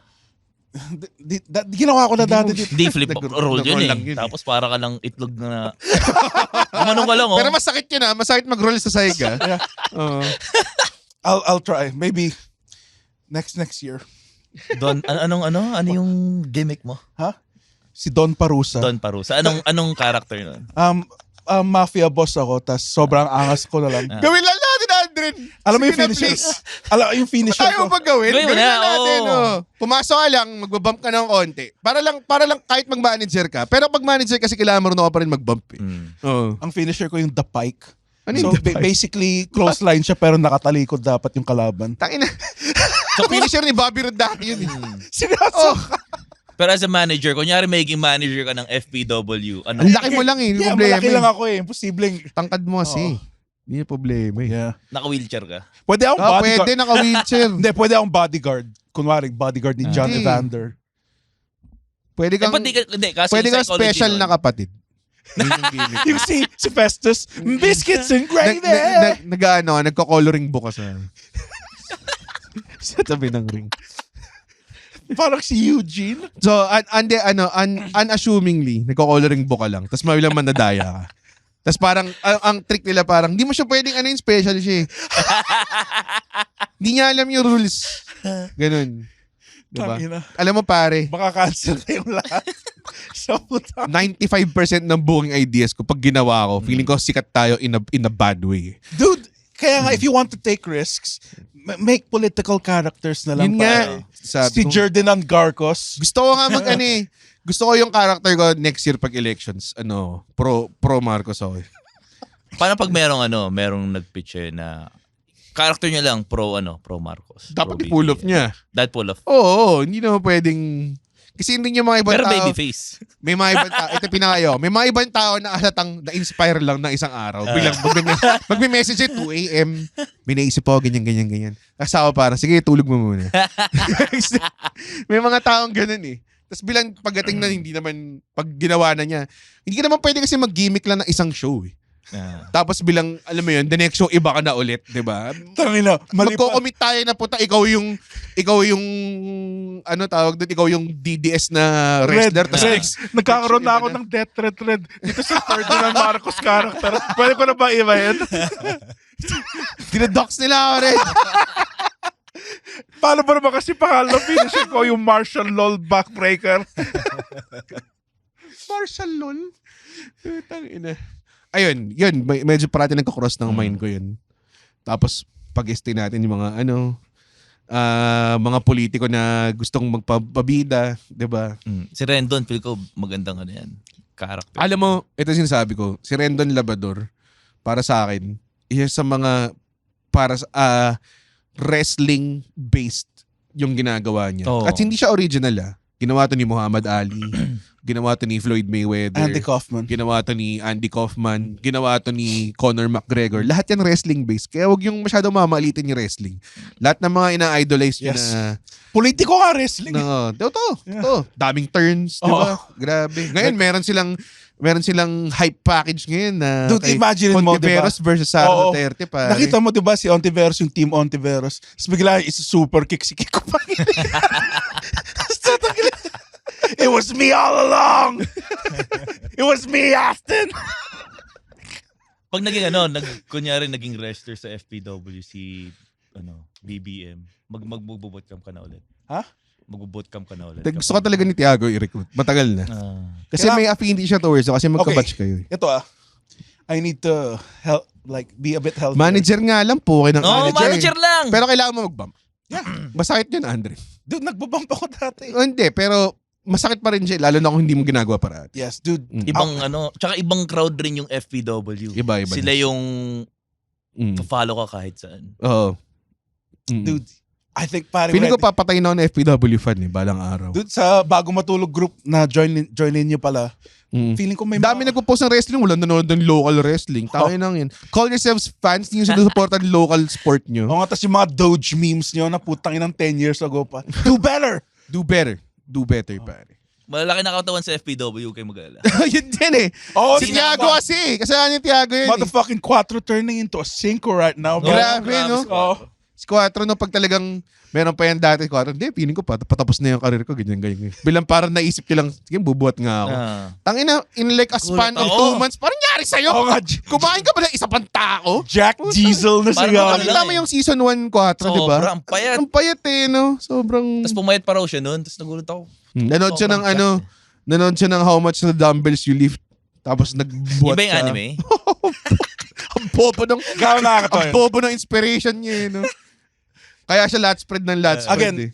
Ginawa ko na dati dito. Hindi, flip bump. Roll yun nag-roll eh. lang yun eh. Tapos para ka lang itlog na... Umanong ka lang, oh. Pero masakit yun Masakit mag-roll sa sahig Yeah. Oo. I'll try. Maybe next year. Don, ano yung gimmick mo? Si Don Parusa. Don Parusa. Anong character nun? Mafia boss ako, tas sobrang angas ko na lang. Gawin lang natin, Aldrin. Alam mo yung Sige na, finisher? please. Alam yung finisher Tayo ko? ba gawin? Gawin mo Gawin na, na natin. oo. Pumasok ka lang, magbabump ka ng konti. Para lang kahit mag-manager ka. Pero pag manager kasi kailangan marunong ka pa rin mag-bump eh. Oo. Ang finisher ko yung The Pike. Ano So yung the basically close line siya pero nakatalikod dapat yung kalaban. Tangina. Finisher ni Bobby Roode dati yun. Seryoso? Pero as a manager, kunyari magiging manager ka ng FPW, ano? Ang laki mo lang eh. Yeah, Problema malaki eh. lang ako eh. Imposibleng. Tangkad mo kasi. Hindi yung problema eh. Yeah. Naka-wheelchair ka. Pwede akong bodyguard. Pwede, naka-wheelchair. Hindi, pwede akong bodyguard. Kunwari, bodyguard ni John Hindi. Evander. Pwede kang, Kasi pwede yung kang psychology special nun, na kapatid. Yun yung gimmick. Yung si Festus, biscuits and gravy. Nagko-coloring book ka sa tabi ng ring. Parang si Eugene. So, unassumingly, nagko-coloring book ka lang. Tapos mabilang mandadaya ka. Tapos parang, ang trick nila parang, hindi mo siya pwedeng yung special siya eh. Hindi niya alam yung rules. Ganun. Diba? Tangina. Alam mo pare, Baka cancel na yung lahat. Sa puta. 95% ng buong ideas ko, pag ginawa ko, feeling ko sikat tayo in a bad way. Dude, kaya nga, if you want to take risks, make political characters na lang. Yun nga. Si Ferdinand Garcos. Gusto ko nga gusto ko yung character ko next year pag elections, pro Marcos ako eh. Paano pag merong nag-pitch na character niya lang pro Marcos. Dapat pro i-pull off BBM. niya. That pull off. Oo, hindi naman pwedeng... Kasi hindi yung mga ibang Pero tao... babyface. May mga ibang tao... Ito pinakayo. May mga ibang tao na halatang na-inspire lang ng isang araw. Bilang magme-message at 2 a.m. May naisip po, ganyan. Kasawa parang, sige, tulog mo muna. May mga taong ganun eh. Tapos bilang pagdating na hindi naman, pag ginawa na niya, hindi ka naman pwede kasi mag-gimmick lang ng isang show eh. Tapos bilang, alam mo yun, the next show, iba ka na ulit, di ba? Tangina. Magko-commit tayo na puta, ikaw yung tawag doon, ikaw yung DDS na wrestler. Red. Nagkakaroon na ako ng death threat red. Dito sa Ferdinand Marcos character. Pwede ko na ba iba yun? Dinadox nila ako rin. Paano ba naman kasi pangalan finisher ko yung martial law backbreaker? Martial lol. Tangina. Ayun, yun. Medyo parati nagka-cross ng mind ko yun. Tapos, pag-stay natin yung mga mga politiko na gustong magpabida, di ba? Si Rendon, feel ko magandang yan. Character. Alam mo, ito sinasabi ko, si Rendon Labrador, para sa akin, isa sa mga wrestling-based yung ginagawa niya. Oo. At hindi siya original Ginawa to ni Muhammad Ali, ginawa to ni Floyd Mayweather, Andy Kaufman. ginawa to ni Andy Kaufman, ginawa to ni Conor McGregor. Lahat yan wrestling-based. Kaya huwag yung masyadong mamalitin yung wrestling. Lahat ng mga ina-idolize nyo Yes. na... Politiko nga wrestling. Ito. Daming turns, di ba? Grabe. Ngayon, meron silang hype package ngayon na Dude, imagine mo, di ba? Ontiveros versus Sara Oo. Duterte, pare. Nakita mo, di ba, si Ontiveros, yung team Ontiveros. Tapos bigla, super kick si Kiko Pangilinan. It was me all along! It was me, Austin! Pag naging kunyari naging wrestler sa FPW si BBM, mag-bootcamp ka na ulit. Ha? Mag-bootcamp ka na ulit. Gusto ko talaga ni Tiago i-recruit. Matagal na. Kasi may affinity siya towards kasi magka-batch kayo. Ito I need to help, be a bit healthier. Manager nga lang po. Manager lang! Pero kailangan mo mag-bump. Yeah. Masakit yun, Andre. Dude, nagbabump ako dati. Hindi, pero masakit pa rin siya. Lalo na kung hindi mo ginagawa parati. Yes, dude. Ibang tsaka ibang crowd rin yung FPW. Iba. Sila yung follow ka kahit saan. Oo. Dude, I think parang Feeling ko papatay na ako ng FPW fan balang araw. Dude, sa bago matulog group na join ninyo pala, Feeling ko may Dami nagpo-post ng wrestling, wala nanonood ng local wrestling. Tangin nang yun. Call yourselves fans, hindi nyo sinusuportan local sport nyo. Oo nga, tas yung mga Doge memes nyo na putang inang 10 years ago pa. Do better! Do better. Do better, pare. Malalaki na katawan sa FPW kay mag-alala. Yun din eh. Oh, Si Tiago kasi. Kasalanan ni Tiago yun eh. Motherfucking 4 turning into a 5 right now. Bro. Grabe, no? Oh. Si Quattro, no, pag talagang meron pa yan dati, Quattro, hindi, feeling ko patapos na yung karir ko, ganyan. Bilang parang naisip ko lang, sige, bubuhat nga ako. Tangina, in like a span of 2 months, parang nangyari sa'yo. Oo nga, Kumain ka ba ng isa pang tao? Jack Diesel na Parang siya. ano Nakita mo yung season 1, Quattro, di ba? Sobrang payat. Ang payat eh, no? Sobrang... Tapos pumayat pa raw siya noon. Tapos nagulat ako. Nanood siya ng sobrang nanood siya ng How Much the Dumbbells You Lift. Tapos nagbuhat Iba yung siya. anime? Ang bobo ng... Gano'n nakakatawa Ang yun. bobo ng inspiration niya, eh, no? Kaya siya lat spread ng lat spread Again, eh.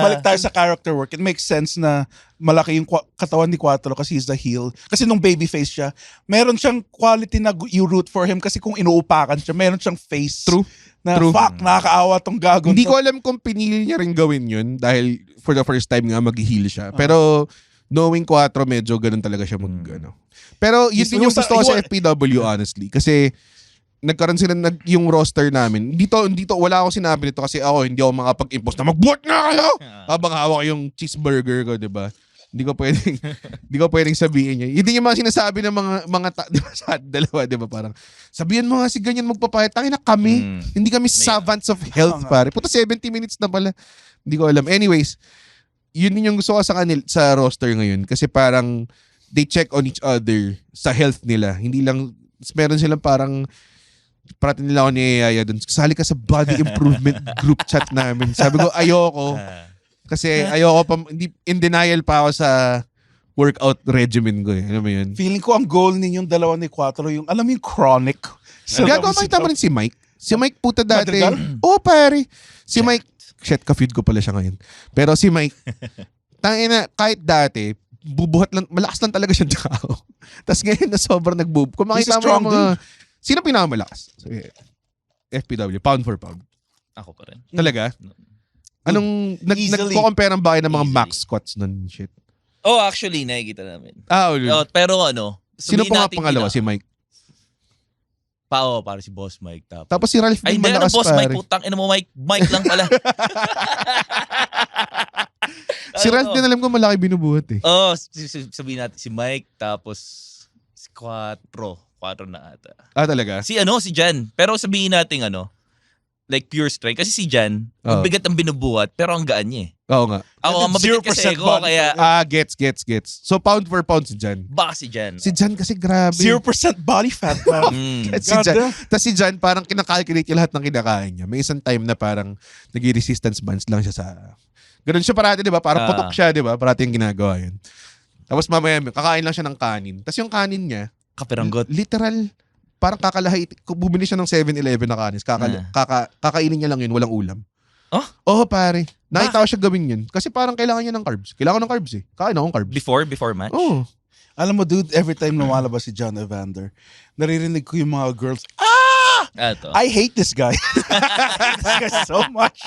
Balik tayo sa character work. It makes sense na malaki yung katawan ni Quattro kasi he's the heel. Kasi nung babyface siya, meron siyang quality na you root for him kasi kung inuupakan siya, meron siyang face. True. Na True. fuck, nakakaawa tong gagon. Hindi to. ko alam kung pinili niya rin gawin yun dahil for the first time nga mag-heal siya. Pero knowing Quattro, medyo ganun talaga siya ano. Pero yun din yung gusto ko sa FPW honestly. Kasi nagkaroon sila yung roster namin. Dito wala akong sinabi nito kasi ako hindi ako makapag-impose na magbuhat na kayo. Habang hawak yung cheeseburger ko, 'di ba? Hindi ko pwedeng sabihin niya. Yun din yung mga sinasabi ng di ba, sa dalawa, 'di ba? Parang sabihan mo nga si ganyan magpapayat. Tangina kami. Hindi kami savants of health, pare. Puta 70 minutes na pala. Hindi ko alam. Anyways, yun din yung gusto ko sa roster ngayon kasi parang they check on each other sa health nila. Hindi lang meron silang parang parating nila ako ni Yaya doon. Sali ka sa body improvement group chat namin. Sabi ko, ayoko. Kasi ayoko pa, in denial pa ako sa workout regimen ko eh. Alam mo yun? Feeling ko ang goal ninyong dalawa ni Quattro yung, alam mo yung chronic. Gagawa makita mo rin si Mike. Si Mike puta dati. Madrigal? Pare. Si Mike, shit, ka-feed ko pala siya ngayon. Pero si Mike, tangina, kahit dati, bubuhat lang, malakas lang talaga siyang tao. Tapos ngayon na sobrang kung He's a makita mo strong yung mga, sino pinakamalakas? FPW, pound for pound. Ako pa rin. Talaga? Anong, Easily. nagko-compare ang bahay ng mga Easily. max squats nun, shit. Oh, actually, nakikita namin. Ulit. Pero Sino sabihin pa nga natin pangalawa? Si Mike. para si Boss Mike. Tapos si Ralph Ay, din hindi, malakas Boss Mike, pare. putang ina mo, Mike. Mike lang pala. Si Ralph din alam ko malaki binubuhat eh. Sabihin natin si Mike, tapos si Quattro. Quattro na ata. Talaga? Si Jan. Pero sabihin natin like pure strength. Kasi si Jan, Oh. mabigat ang binubuhat, pero ang gaan niya eh. Oo nga. Ako, ang mabigat 0% kasi ako, body kaya Gets. So pound for pound si Jan. baka si Jan. Si Jan kasi grabe. 0% body fat. Si Jan, tas si Jan parang kinakalculate yung lahat ng kinakain niya. May isang time na parang nag-resistance bands lang siya sa... Ganun siya parati, di ba? Parang putok siya, di ba? Parati yung ginagawa yun. Tapos mamaya, kakain lang siya ng kanin. Tapos yung kanin niya, Kapiranggot. literal, parang kakalahat. Kung bumili siya ng 7-Eleven na kanin, kakainin niya lang yun, walang ulam. Oh? Oo, pare. Nakita ko siya gawin yun. Kasi parang kailangan niya ng carbs. Kailangan ng carbs eh. Kain akong carbs. Before match? Oo. Alam mo, dude, every time lumalabas si John Evander, naririnig ko yung mga girls, Ito. I hate this guy. I hate this guy so much.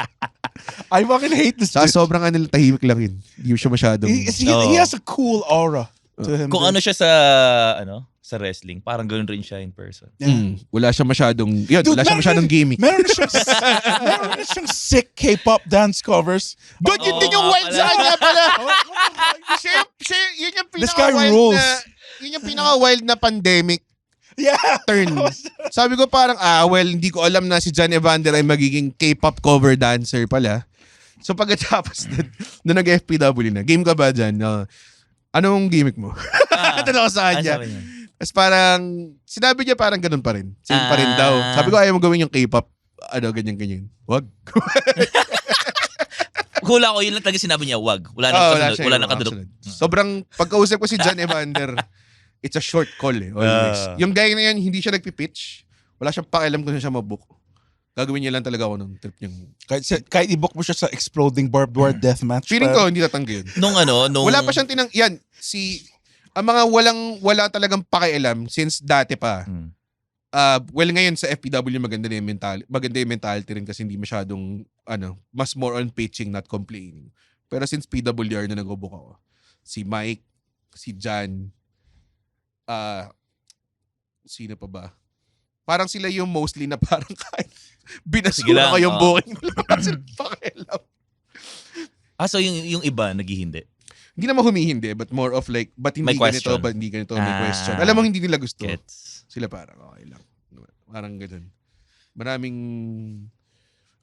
I fucking hate this Sa dude. sobrang tahimik lang yun. Hindi siya masyadong... He has a cool aura to him. Kung dude. ano siya sa wrestling, parang ganoon rin siya in person. Wala siya masyadong... Yun, Dude, wala siya masyadong gimmick. Meron na siyang sick K-pop dance covers. Dude, yun din yung Oo, wild pala. sa kanya pala. Yun yung This guy pinaka-wild rules. na... Yun yung pinaka-wild na pandemic Yeah. turn. Sabi ko parang, hindi ko alam na si John Evander ay magiging K-pop cover dancer pala. So pagkatapos na nag-FPW na, game ka ba dyan? Anong gimmick mo? Tanong ko sa kanya. Sabi niya? Tapos parang, sinabi niya parang ganun pa rin. Same pa rin daw. Sabi ko, ayaw mo gawin yung K-pop. Ganyan. Wag. Hula ko, yun lang talaga sinabi niya, wag. Wala nang kasunod. Wala nang kadulog. Sobrang, pagkausap ko si John Evander, it's a short call eh, always. Yung guy na yan, hindi siya nagpipitch. Wala siyang pakialam kung siya mabook. Gagawin niya lang talaga ako nung trip niyang... Kahit i-book mo siya sa exploding barbed wire deathmatch. Feeling ko, hindi tatanggi yun. Nung... Wala pa siyang ang mga wala talagang pakialam since dati pa. Ngayon sa FPW maganda yung mentality rin kasi hindi masyadong, mas more on pitching, not complaining. Pero since PWR na nag-book ako, si Mike, si Jan, Sino pa ba? Parang sila yung mostly na parang kahit Sige lang, binasura ko yung oo. booking nila kasi pakialam. So yung iba, naghihindi. Hindi naman humihindi, but more of like, ba't hindi May ganito, question. ba't hindi ganito, may Ah. question. Alam mo, hindi nila gusto. Gets. Sila parang, okay lang. Parang ganun. Maraming,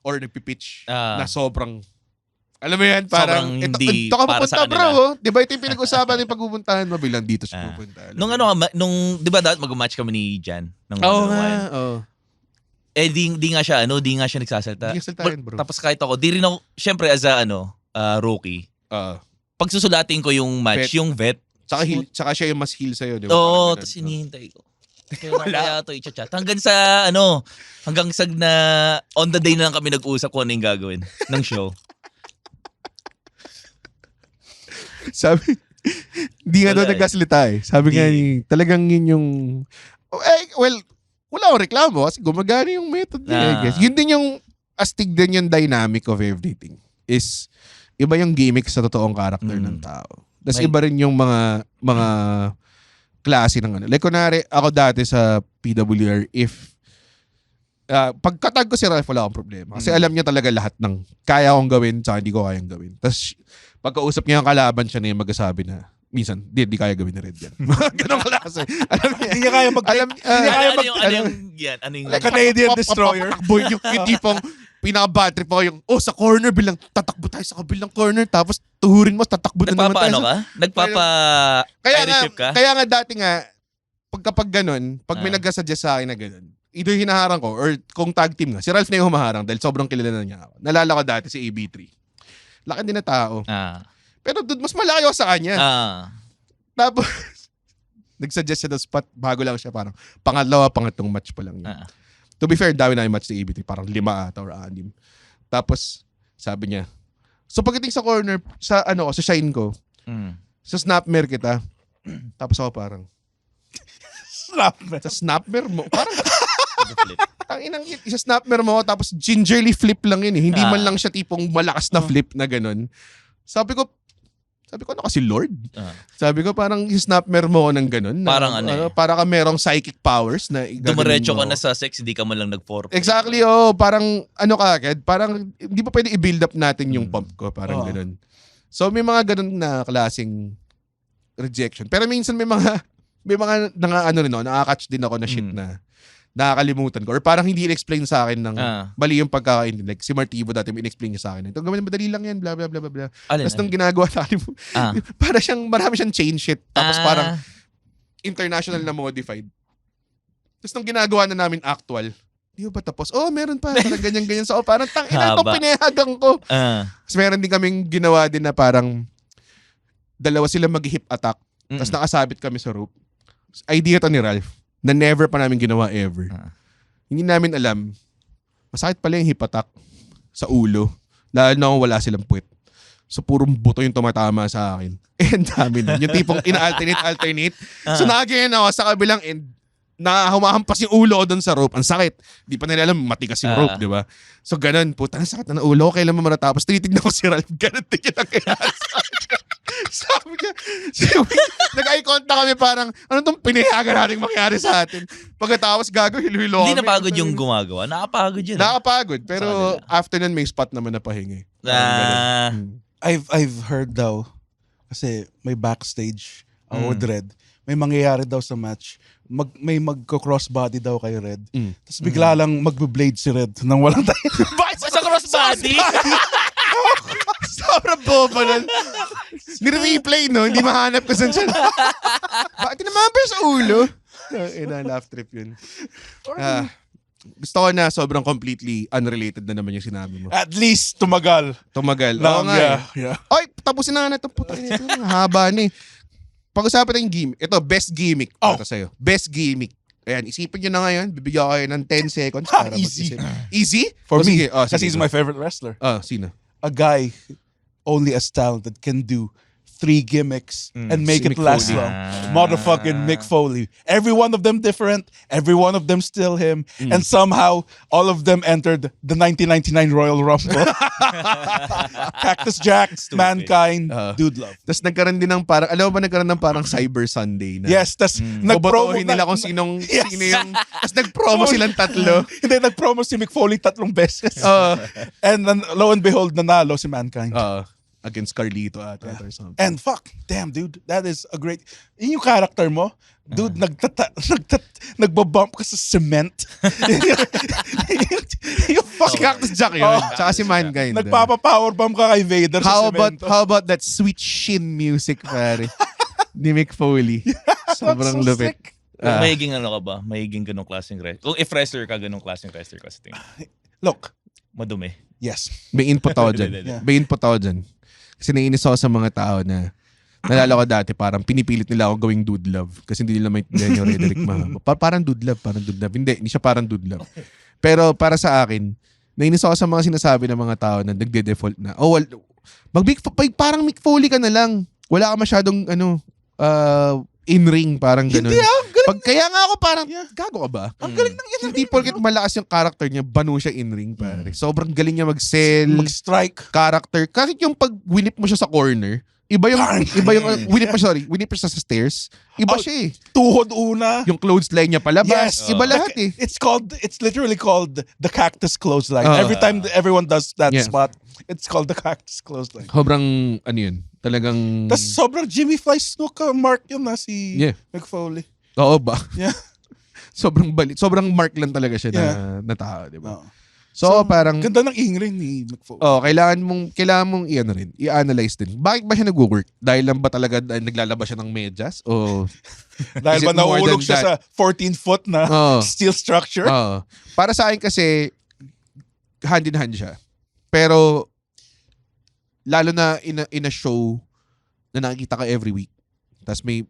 or nagpipitch na sobrang, alam mo yan, parang, Sobrang hindi ito ka para pupunta sa bro, kanila. oh. Di ba ito yung pinag-usapan ng pagpupuntahan mo, bilang dito siya pupunta. Nung di ba dapat mag-match kami ni Jan? Oo nga, oo. Di nga siya nagsasalta. Hindi ka saltahin, bro. Tapos kahit ako, di rin ako, syempre as a rookie, pag susulatin ko yung match, Vet. yung vet, Tsaka siya yung mas heal sa'yo, di ba? oo, Parang ganun. tapos hinihintay ko. Kaya ito i-chat. Hanggang sa na on the day na lang kami nag-usap kung ano yung gagawin ng show. Sabi, hindi nga daw Wala eh. nagkasalita eh. Sabi nga ni, talagang yun yung, well, wala akong reklamo kasi gumagana yung method niya, I guess. Yun din yung astig din yung dynamic of everything. Is, iba yung gimmick sa totoong character ng tao. Tapos iba rin yung mga klase ng ano. Like, kunwari, ako dati sa PWR, if pagkatag ko si Ralph, wala akong problema. Kasi alam niya talaga lahat ng kaya kong gawin tsaka hindi ko kayang gawin. Tapos, pagkausap niya yung kalaban siya na yung magsasabi na, minsan, di kaya gawin ni Red yan. Ganong klase. Alam niya, Hindi niya kaya Ano yung Canadian Destroyer. Papatakbo yung tipong pinaka-bad trip ako yung, sa corner bilang, tatakbo tayo sa kabilang corner, tapos tuhurin mo, tatakbo na naman tayo. Nagpapa-airship ka? Kaya nga dati nga, kapag ganun, pag may nag-suggest sa akin na ganun, either hinaharang ko, or kung tag team nga, si Ralph na yung humaharang dahil sobrang kilala na niya ako. Nalala ko dati si AB3. Laki din na tao. Pero dude, mas malaki ako sa kanya. Tapos, nag-suggest siya ng spot, bago lang siya, parang pangatlong match pa lang yun. To be fair, dami na yung match sa ABT, parang 5 ata or 6. Tapos, sabi niya, so pagdating sa corner, sa shine ko, sa snapmare kita, tapos ako parang, sa snapmare mo, parang, tanginang isa snapmare mo, tapos gingerly flip lang yun eh. Hindi man lang siya tipong malakas na flip na ganun. Sabi ko, ano kasi Lord? Sabi ko, parang snapmare mo ko ng ganun. Parang para ka merong psychic powers na dumiretso ka na sa sex, hindi ka man lang nag-foreplay. Exactly, parang parang hindi pa pwede i-build up natin yung pump ko. Parang ganun. So, may mga ganun na klaseng rejection. Pero minsan may mga nakaka-catch din ako na shit na nakakalimutan ko. Or parang hindi in-explain sa akin ng mali yung pagkakaintindi. Like si Martivo dati, in-explain niya sa akin. Ito, gawin madali lang yan, blah, blah, blah, blah. Tapos nung ginagawa sa akin, marami siyang chain shit. Tapos parang international na modified. Tapos nung ginagawa na namin actual, di ba tapos? Meron pa. Parang ganyan-ganyan. So, parang tangina to, pinahagang ko. Tapos meron din kaming ginawa din na parang dalawa sila mag-hip attack. Tapos nakasabit kami sa rope. Idea to ni Ralph na never pa namin ginawa ever. Hindi namin alam, masakit pala yung hip attack sa ulo. Lalo na kung wala silang puwet. So, purong buto yung tumatama sa akin. And dami na. Yung tipong ina-alternate. So, nakaganyan ako sa kabilang end na humahampas yung ulo ko doon sa rope. Ang sakit. Di pa nila alam, matigas yung rope, di ba? So, ganun. Puta, ang sakit na ng ulo ko. Kailan mo maratapos? Tinitignan ko si Ralph. Ganun din yung nangyayari sa akin. Sabi niya, nag-eye contact kami parang, ano itong pinayagan natin mangyari sa atin? Pagkatapos gago, hilo-hilo Hindi kami. napagod yung gumagawa. Nakapagod yun. Nakapagod. Pero after nun, may spot naman na pahingi. I've heard daw, kasi may backstage ako with Red, may mangyayari daw sa match. May magko-crossbody daw kay Red. Tapos bigla lang magbe-blade si Red nang walang tayo. Sa crossbody? Sobrang boba nun. Nire-replay, no? Hindi mahanap ko saan siya. Bakit tinamamper sa ulo? Laugh trip yun. Gusto ko na sobrang completely unrelated na naman yung sinabi mo. At least tumagal. Oo nga. Yeah. Oy, tapusin na nga na ito. Puta, ito haba na eh. Pag-usapan na yung gimmick. Ito, best gimmick. Para sa'yo. Best gimmick. Ayan, isipin nyo na ngayon. Bibigyan ko kayo ng 10 seconds para Easy. mag-isip. Easy? For me, sige. kasi he's my favorite wrestler. Sino? A guy only as talented can do 3 gimmicks and make Si it Mick last Foley. long. Motherfucking Mick Foley. Every one of them different. Every one of them still him. And somehow, all of them entered the 1999 Royal Rumble. Cactus Jack, Mankind, Dude Love. Tapos nagkaroon din ng parang, alam mo ba nagkaroon ng parang Cyber Sunday na? Yes, tas nag-promo Bobotohin nila kung sino yung, tapos nag-promo silang tatlo. Hindi, nag-promo si Mick Foley 3 beses. And then, lo and behold, nanalo si Mankind. Against Carlito at or something. And fuck, damn dude, that is a great, yun yung character mo, dude, nagbabump ka sa cement. yung Si fuck, Cactus Jack yun. Tsaka si Mankind. nagpapa-power bomb ka kay Vader sa cemento. How about that sweet shin music, pare? Ni Mick Foley. Sobrang so lupit. sick. Mahiging ano ka ba? Mahiging ganong klaseng wrestler. Kung if wrestler ka, ganong klaseng wrestler ka sa tingin. Look, Madumi. yes. May input ako dyan. Yeah. May input ako dyan. Kasi naiinis ako sa mga tao na nalala ko dati, parang pinipilit nila ako gawing dude love kasi hindi nila maintindihan yung Rederick Mahaba. Parang dude love. Hindi siya parang dude love. Pero para sa akin, nainis ako sa mga sinasabi ng mga tao na nagde-default na, parang Mick Foley ka na lang. Wala ka masyadong, in-ring, parang ganun. Hindi Kaya nga ako parang, Yeah. gago ka ba? Ang galing ng Hindi porket malakas yung character niya, banu siya in-ring, pare. Sobrang galing niya mag-sell, mag-strike. character. Kahit yung pag winip mo siya sa corner, winip mo siya sa stairs, iba siya eh. Tuhod una. Yung clothesline niya palabas, Yes. iba lahat eh. It's literally called the cactus clothesline. Every time everyone does that spot, it's called the cactus clothesline. Sobrang, yun, talagang, Tas sobrang Jimmy Fly Snook mark yun na si Yeah. Mick Foley. oo ba? Yeah. sobrang mark lang talaga siya Yeah. na tao, di ba? Oo. So, parang, Ganda ng ing-ring ni Mick Foley. kailangan mong i-analyze din. Bakit ba siya nag-work? Dahil lang ba talaga naglalabas siya ng medyas? O Dahil is ba it more nahulog than siya sa 14-foot na steel structure? Para sa akin kasi, hand in hand siya. Pero, lalo na in a show na nakikita ka every week, tas may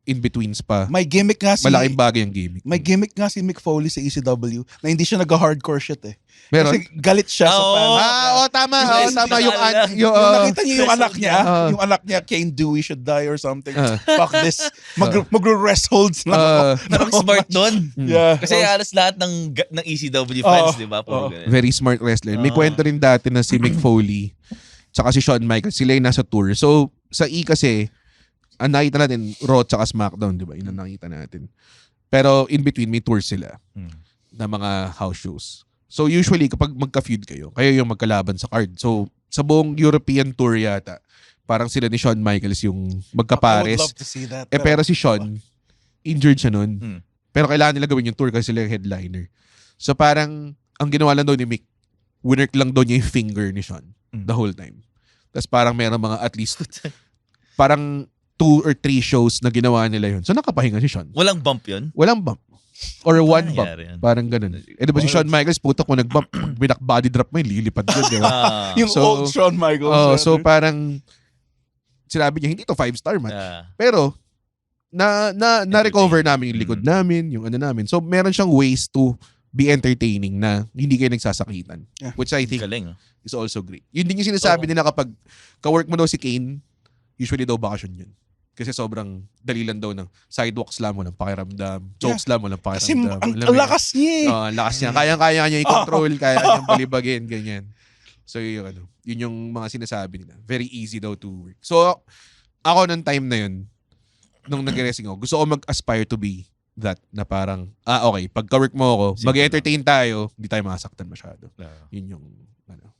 in-betweens pa, May gimmick nga si malaking bagay ang gimmick. May gimmick nga si Mick Foley sa ECW na hindi siya nag-hardcore shit eh. Meron? Kasi galit siya sa fans. Tama. Tama. Yung Yung nakita niyo yung anak niya, yung anak niya, Kane Dewey should die or something. Fuck this. Magro-rest holds lang ako. Ang smart nun. Yeah. Kasi halos lahat ng ECW fans, di ba? Puro ganun. Very smart wrestler. May kwento rin dati na si Mick Foley tsaka si Shawn Michaels, sila yung nasa tour. So, sa E kasi, ang nakita natin, Raw tsaka SmackDown, di ba? Yun ang nakita natin. Pero in between, may tour sila na mga house shows. So usually, kapag magka-feud kayo yung magkalaban sa card. So sa buong European tour yata, parang sila ni Shawn Michaels yung I would magkapares. love to see that. Pero si Shawn, injured siya nun. Pero kailangan nila gawin yung tour kasi sila yung headliner. So parang, ang ginawa lang daw ni Mick, winnerk lang daw niya yung finger ni Shawn the whole time. Tapos parang meron mga at least, parang 2 or 3 shows na ginawa nila yun. So nakapahinga si Shawn. Walang bump yun? Walang bump. Or one bump. nangyari yan? Parang ganun. Eh di ba si Shawn Michaels, puto kung nag-bump, body drop mo, lilipad yun, di ba? yung So, old Shawn Michaels. So parang, sinabi niya, hindi to 5-star match. Pero, na-recover namin yung likod namin, yung ano namin. So meron siyang ways to be entertaining na hindi kayo nagsasakitan. Yeah. Which I think Galing. is also great. Yun din yung sinasabi nila kapag ka-work mo daw si Kane, usually daw bakasyon yun. Kasi sobrang dali lang daw ng sidewalk slam, walang pakiramdam. Choke slam, walang Kasi pakiramdam. ang lakas niya eh. Ang lakas niya. Kaya niya i-control, kaya niyang balibagin, ganyan. So yun yung mga sinasabi nila. Very easy daw to work. So ako nung time na yun, nung nag-wrestling ako, gusto ko mag-aspire to be that na parang, okay, pagka-work mo ako, mag-entertain tayo, hindi tayo masaktan masyado. Yun yung,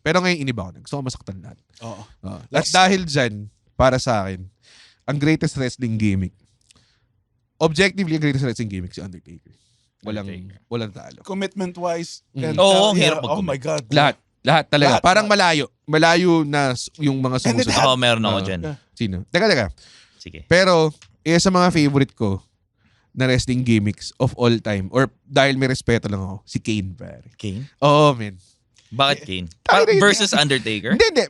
Pero ngayon iniba ko na. Gusto ko masaktan lahat. Oo. At dahil dyan, para sa akin, ang greatest wrestling gimmick, objectively, ang greatest wrestling gimmick si Undertaker. Walang talo. Commitment-wise. Oo, hirap oh mag-commit. my God. Lahat talaga. Lahat. Parang malayo. Malayo na yung mga sumusunod. Ako meron ako dyan. Sino? Teka. Sige. Pero, sa mga favorite ko na wrestling gimmicks of all time, or dahil may respeto lang ako, si Kane, pare. Kane? Oo, man. Bakit Kane? Tayo na yun. Versus Undertaker? Hindi.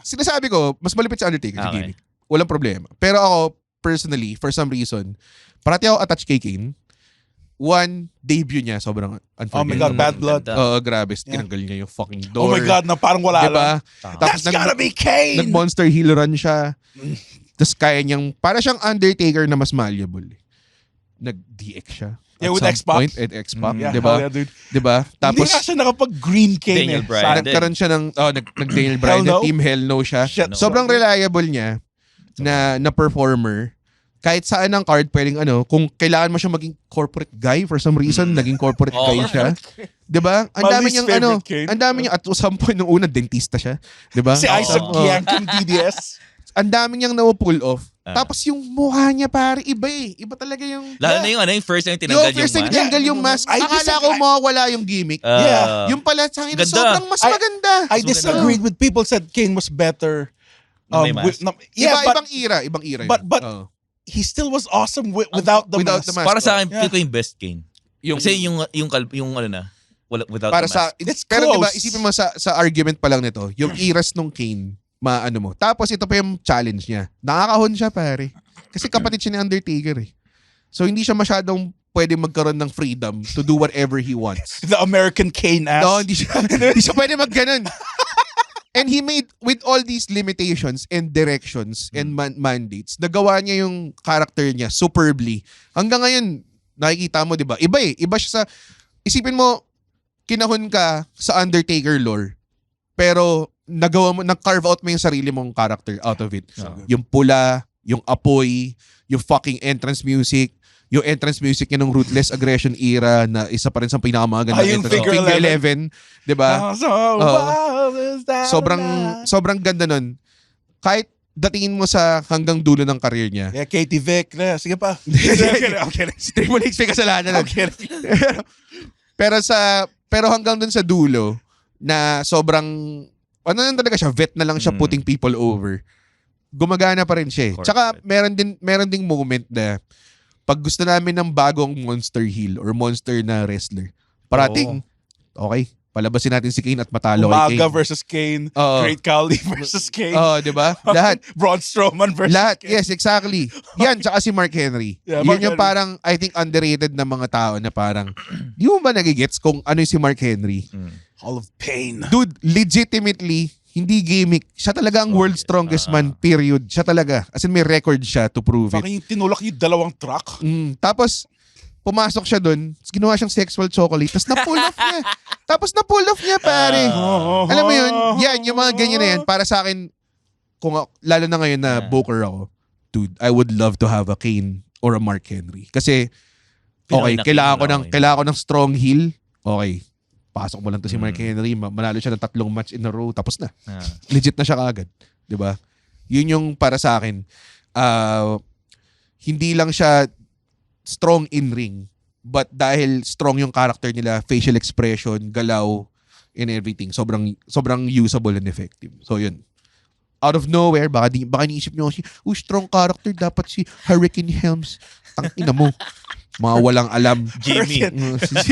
Sinasabi ko, mas malapit sa Undertaker si Okay. gimmick. Walang problema. Pero ako, personally, for some reason, parati ako attached kay Kane. One, debut niya, sobrang unforgettable. Oh my God, Bad Blood. Oo, grabe. Tinanggal niya yung fucking door. Oh my God, na parang wala Diba? lang. That's gotta be Kane! Nag-monster heel run siya. Tapos kaya niyang, para siyang Undertaker na mas malleable. Nag-DX siya. Yeah, At with some X-Pac. point, at X-Pac, Yeah, di ba? hell yeah, dude. Di ba? Hindi Tapos, nga siya nakapag-green cane Daniel eh. Bryan. Sa- nagkaroon siya ng, nag-Daniel Bryan, Hell no. Team Hell No siya. Shit, Sobrang reliable niya na performer. Kahit saan ang card, pwedeng kung kailangan mo siya maging corporate guy for some reason, naging corporate Oo. guy siya. 'Di ba? Ang My dami least niyang favorite Kane. ang dami niya at some point nung una dentista siya, 'di ba? Si Isaac Oo. Yankem DDS. Ang dami niyang na-pull off. Ah. Tapos yung mukha niya pare iba eh. Iba talaga yung Lalo na yung first time Yung tinanggal first time mask. tinanggal yung mask. I Akala disagree. ko mawawala yung gimmick. Yeah. Yung pala sa akin Ganda. sobrang mas I- maganda. I disagreed with people said Kane was better. Na may mask. Yeah, but Ibang era. but- yun. but- Oo. he still was awesome without the Without mask. the mask. Para sa akin, Yeah. feel ko yung best Kane. Yung Kasi yung without para the sa mask. It's pero diba close. isipin mo sa argument pa lang nito, yung eras nung Kane, maano mo. Tapos ito pa yung challenge niya. Nakakahon siya pare. Kasi kapatid siya ni Undertaker eh. So hindi siya masyadong pwede magkaroon ng freedom to do whatever he wants. The American Kane ass. No, hindi siya pwede magganon. And he made, with all these limitations and directions and mandates, nagawa niya yung character niya superbly. Hanggang ngayon, nakikita mo, di ba? Iba eh. Iba siya sa, isipin mo, kinahon ka sa Undertaker lore, pero nagawa mo, nag-carve out mo yung sarili mong character out of it. Yung pula, yung apoy, yung fucking entrance music, yung entrance music niya ng Ruthless Aggression era na isa pa rin sa pinakamaganda yung entrance. Figure Figure 11. 11. Di ba? So wild is that Sobrang ganda nun. Kahit datingin mo sa hanggang dulo ng career niya. Yeah, Katie Vick. Yeah, sige pa. Okay. Si Triple H may kasalanan nun. Okay. pero hanggang dun sa dulo na sobrang na talaga siya, vet na lang siya putting people over. Gumagana pa rin siya. Correct. Tsaka meron ding moment na pag gusto namin ng bagong monster heel or monster na wrestler, parating, okay, palabasin natin si Kane at matalo kay Umaga Kane. versus Kane. Oo. Great Khali versus Kane. Oo, di ba? Lahat. Braun Strowman versus Lahat, Kane. yes, exactly. Yan, tsaka si Mark Henry. Yeah, Yun Mark yung Henry. parang, I think, underrated na mga tao na parang, di mo ba nagigets kung ano yung si Mark Henry? Hall of Pain. Dude, legitimately, hindi gimmick. Siya talaga ang world's strongest man, period. Siya talaga. As in, may record siya to prove it. Fucking tinulak yung dalawang truck. Tapos, pumasok siya dun, ginawa siyang sexual chocolate, tapos na-pull off niya, pare. Alam mo yun? Yan, yung mga ganyan na yan, para sa akin, lalo na ngayon na Booker ako, dude, I would love to have a Kane or a Mark Henry. Kasi, okay, kailangan ko ng strong heel. Okay, pasok mo lang to si Mark Henry, manalo siya ng 3 match in a row, tapos na. Legit na siya kaagad. 'Di ba? Yun yung para sa akin. Hindi lang siya strong in ring, but dahil strong yung character nila, facial expression, galaw, and everything, sobrang usable and effective. So yun. Out of nowhere, baka niisip nyo kasi, strong character, dapat si Hurricane Helms. Tangina mo. Mga walang alam. Jimmy. Si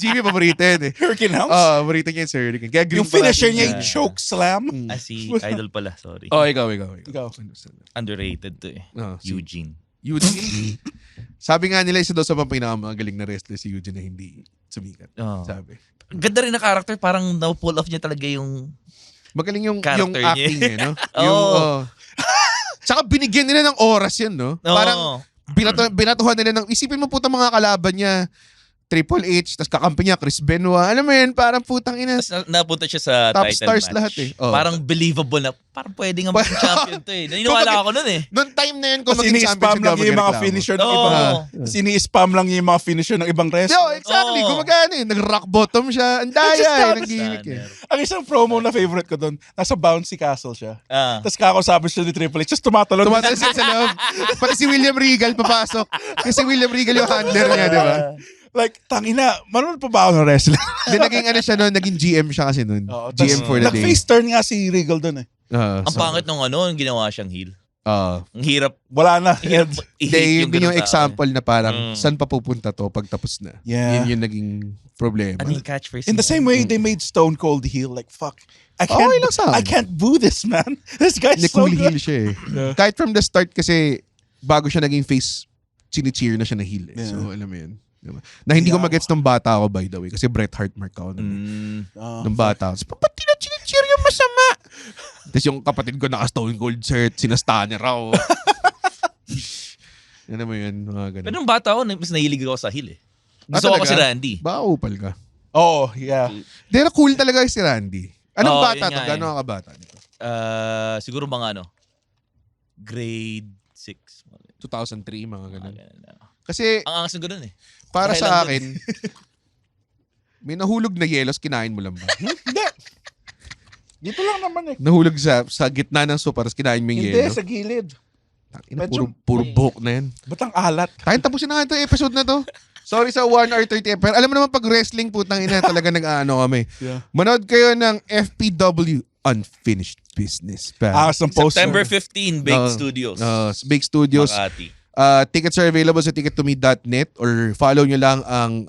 Jimmy, paborito yan eh. Hurricane Helms? Paborito niya yung Sir Hurricane. Kaya green Yung finisher pa niya, natin yung yan. choke slam. Si Idol pala, sorry. Ikaw. Ikaw. Underrated to eh. Eugene. Eugene. Sabi nga nila, isa daw sa mga pinakamagaling na wrestler si Eugene na hindi sumikat. Sabi. Ganda rin na character, parang na-pull off niya talaga yung Magaling yung character niya. acting niya, no? Oo. Tsaka binigyan nila ng oras yan, no? Parang binatuhan nila ng, isipin mo puta mga kalaban niya, Triple H, tas kakampi niya, Chris Benoit. Alam mo yun, parang putang ina. Tapos napunta siya sa Top title stars match. lahat eh. Oh. Parang believable na, parang pwede nga maging champion to eh. Naniniwala ako nun eh. Noong time na yun, kung Kasi maging champion ini-spam lang yung mga finisher ng ibang... Oo. Sini-spam lang yung mga finisher ng ibang wrestler. Yo, exactly. Oo. Gumagana eh. Nag-rock bottom siya. Ang daya eh. Ng gimmick eh. Ang isang promo na favorite ko doon, nasa Bouncy Castle siya. Ah. Tapos kakausapin siya ni Triple H, just tumatalon. Tumatalon siya sa loob. Pati si William Regal papasok. Kasi William Regal yung handler niya, di ba? Like, tangina, marunong pa ba ako ng wrestling? Then naging ano siya noon, naging GM siya kasi noon. Oo, GM for the day. Nag-face turn nga si Regal doon eh. Ang pangit nung yung ginawa siyang heel. Ang hirap. Wala na. Hirap i-hate Yun yung ganun tao. example na parang saan pa pupunta to pag tapos na. Yeah. Yun yung naging problema. Ano yung catchphrase In the niya? same way, they made Stone Cold heel. Like, fuck. Okay lang sa akin. I can't boo this, man. This guy's Hindi, so cool heel good. siya eh. Kahit from the start kasi bago siya naging face, sini-cheer na siya na heel eh. Yeah. So alam mo yun. Diba? Na hindi ko magets nung bata ako, by the way. Kasi Bret Hart mark ako nung bata ako. Ba't chinichir yung masama? Tapos yung kapatid ko naka-Stone Cold shirt, sinasta niya raw. Yan naman yun, mga ganun. Pero nung bata ako, mas nahilig ako sa Hill eh. Gusto ko kasi Randy. Baka upal ka. Oh, yeah. Pero cool talaga si Randy. Anong bata yun to? nga Gano'n ka bata? Siguro mga grade 6. 2003, mga ganun. Ganun. Kasi Ang angas ng ganun eh. para Kailan sa dun? akin, may nahulog na yelos, kinain mo lang ba? Hindi. Dito lang naman eh. Nahulog sa gitna ng sopa, tapos kinain mo yung Hindi, yelo. sa gilid. Ina, puro buhok na yan. Ba't ang alat? Tayo tapusin na nga ito episode na to. Sorry sa 1 hour 30. Pero alam mo naman pag wrestling, putang ina, talaga nag-ano kami. Yeah. Manood kayo ng FPW Unfinished Business. Some poster. September 15, Big No. Studios. Big Studios. Makati. Tickets are available sa tickettome.net or follow nyo lang ang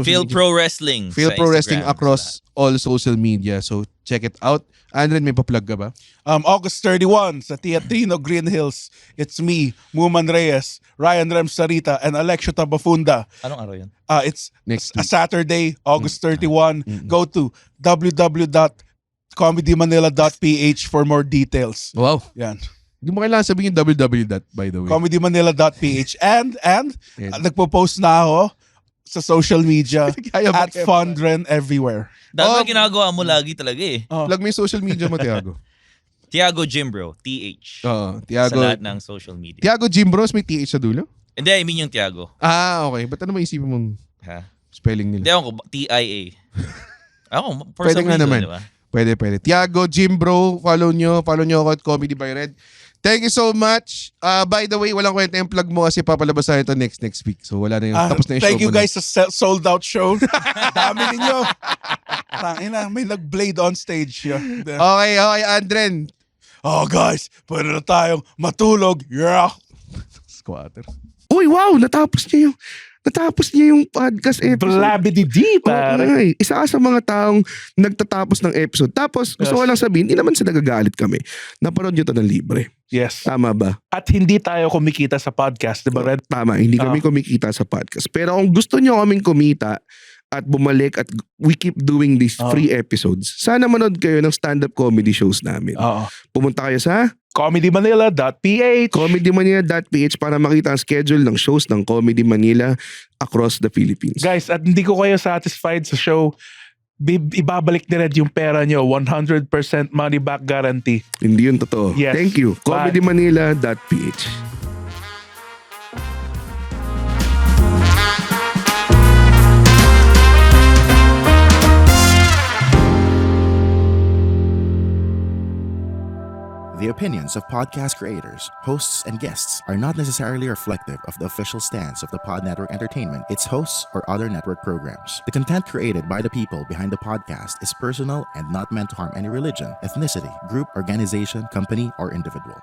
Phil Pro Wrestling. Phil sa Pro Wrestling Instagram, across all social media. So check it out. Andren, may pa-plug ka ba? August 31 sa Teatrino Green Hills. It's me, Muman Reyes, Ryan Rem Sarita, and Alexio Tabafunda. Anong araw yun? It's Next a week. Saturday, August 31. Go to www.comedymanila.ph for more details. Wow. Yan. Hindi mo kailangan sabihin yung www. By the way. comedymanila.ph and nagpo-post na ako sa social media at Fundren everywhere. Dami ginagawa mo lagi talaga eh. Plug mo yung social media mo, Tiago. Tiago Jimbro, TH. Tiago. Sa lahat ng social media. Tiago Jimbros, may TH sa dulo? Hindi, I mean yung Tiago. Okay. Ba't ano maisipin mong Ha? spelling Hindi nila? ako, TIA. Ako, for Pwede some nga reason, naman. diba? Pwede. Tiago Jimbro, follow nyo ako at Comedy by Red. Thank you so much. By the way, walang kwenta yung plug mo kasi papalabas na ito next week. So wala na yung tapos na yung show Thank you mo na. guys sa sold out show. Dami ninyo. Tangina, may nag-blade on stage. Yeah. Okay, Andren. Oh guys, pwede na tayong matulog. Yeah. Squatter. Uy, wow! Natapos niya yung podcast episode. Blabidi-di, pare. Okay. Isa ka sa mga taong nagtatapos ng episode. Tapos, gusto ko lang sabihin, hindi naman sa nagagalit kami. Napanood nyo ito ng libre. Yes. Tama ba? At hindi tayo kumikita sa podcast, di ba, Red? Tama, hindi kami kumikita sa podcast. Pero kung gusto nyo kaming kumita at bumalik at we keep doing these free episodes, sana manood kayo ng stand-up comedy shows namin. Pumunta kayo sa comedymanila.ph comedymanila.ph para makita ang schedule ng shows ng Comedy Manila across the Philippines. Guys, at hindi ko kayo satisfied sa show, ibabalik ni Red yung pera nyo. 100% money back guarantee. Hindi yun totoo. Yes. Thank you. Bye. comedymanila.ph The opinions of podcast creators, hosts, and guests are not necessarily reflective of the official stance of the Pod Network Entertainment, its hosts, or other network programs. The content created by the people behind the podcast is personal and not meant to harm any religion, ethnicity, group, organization, company, or individual.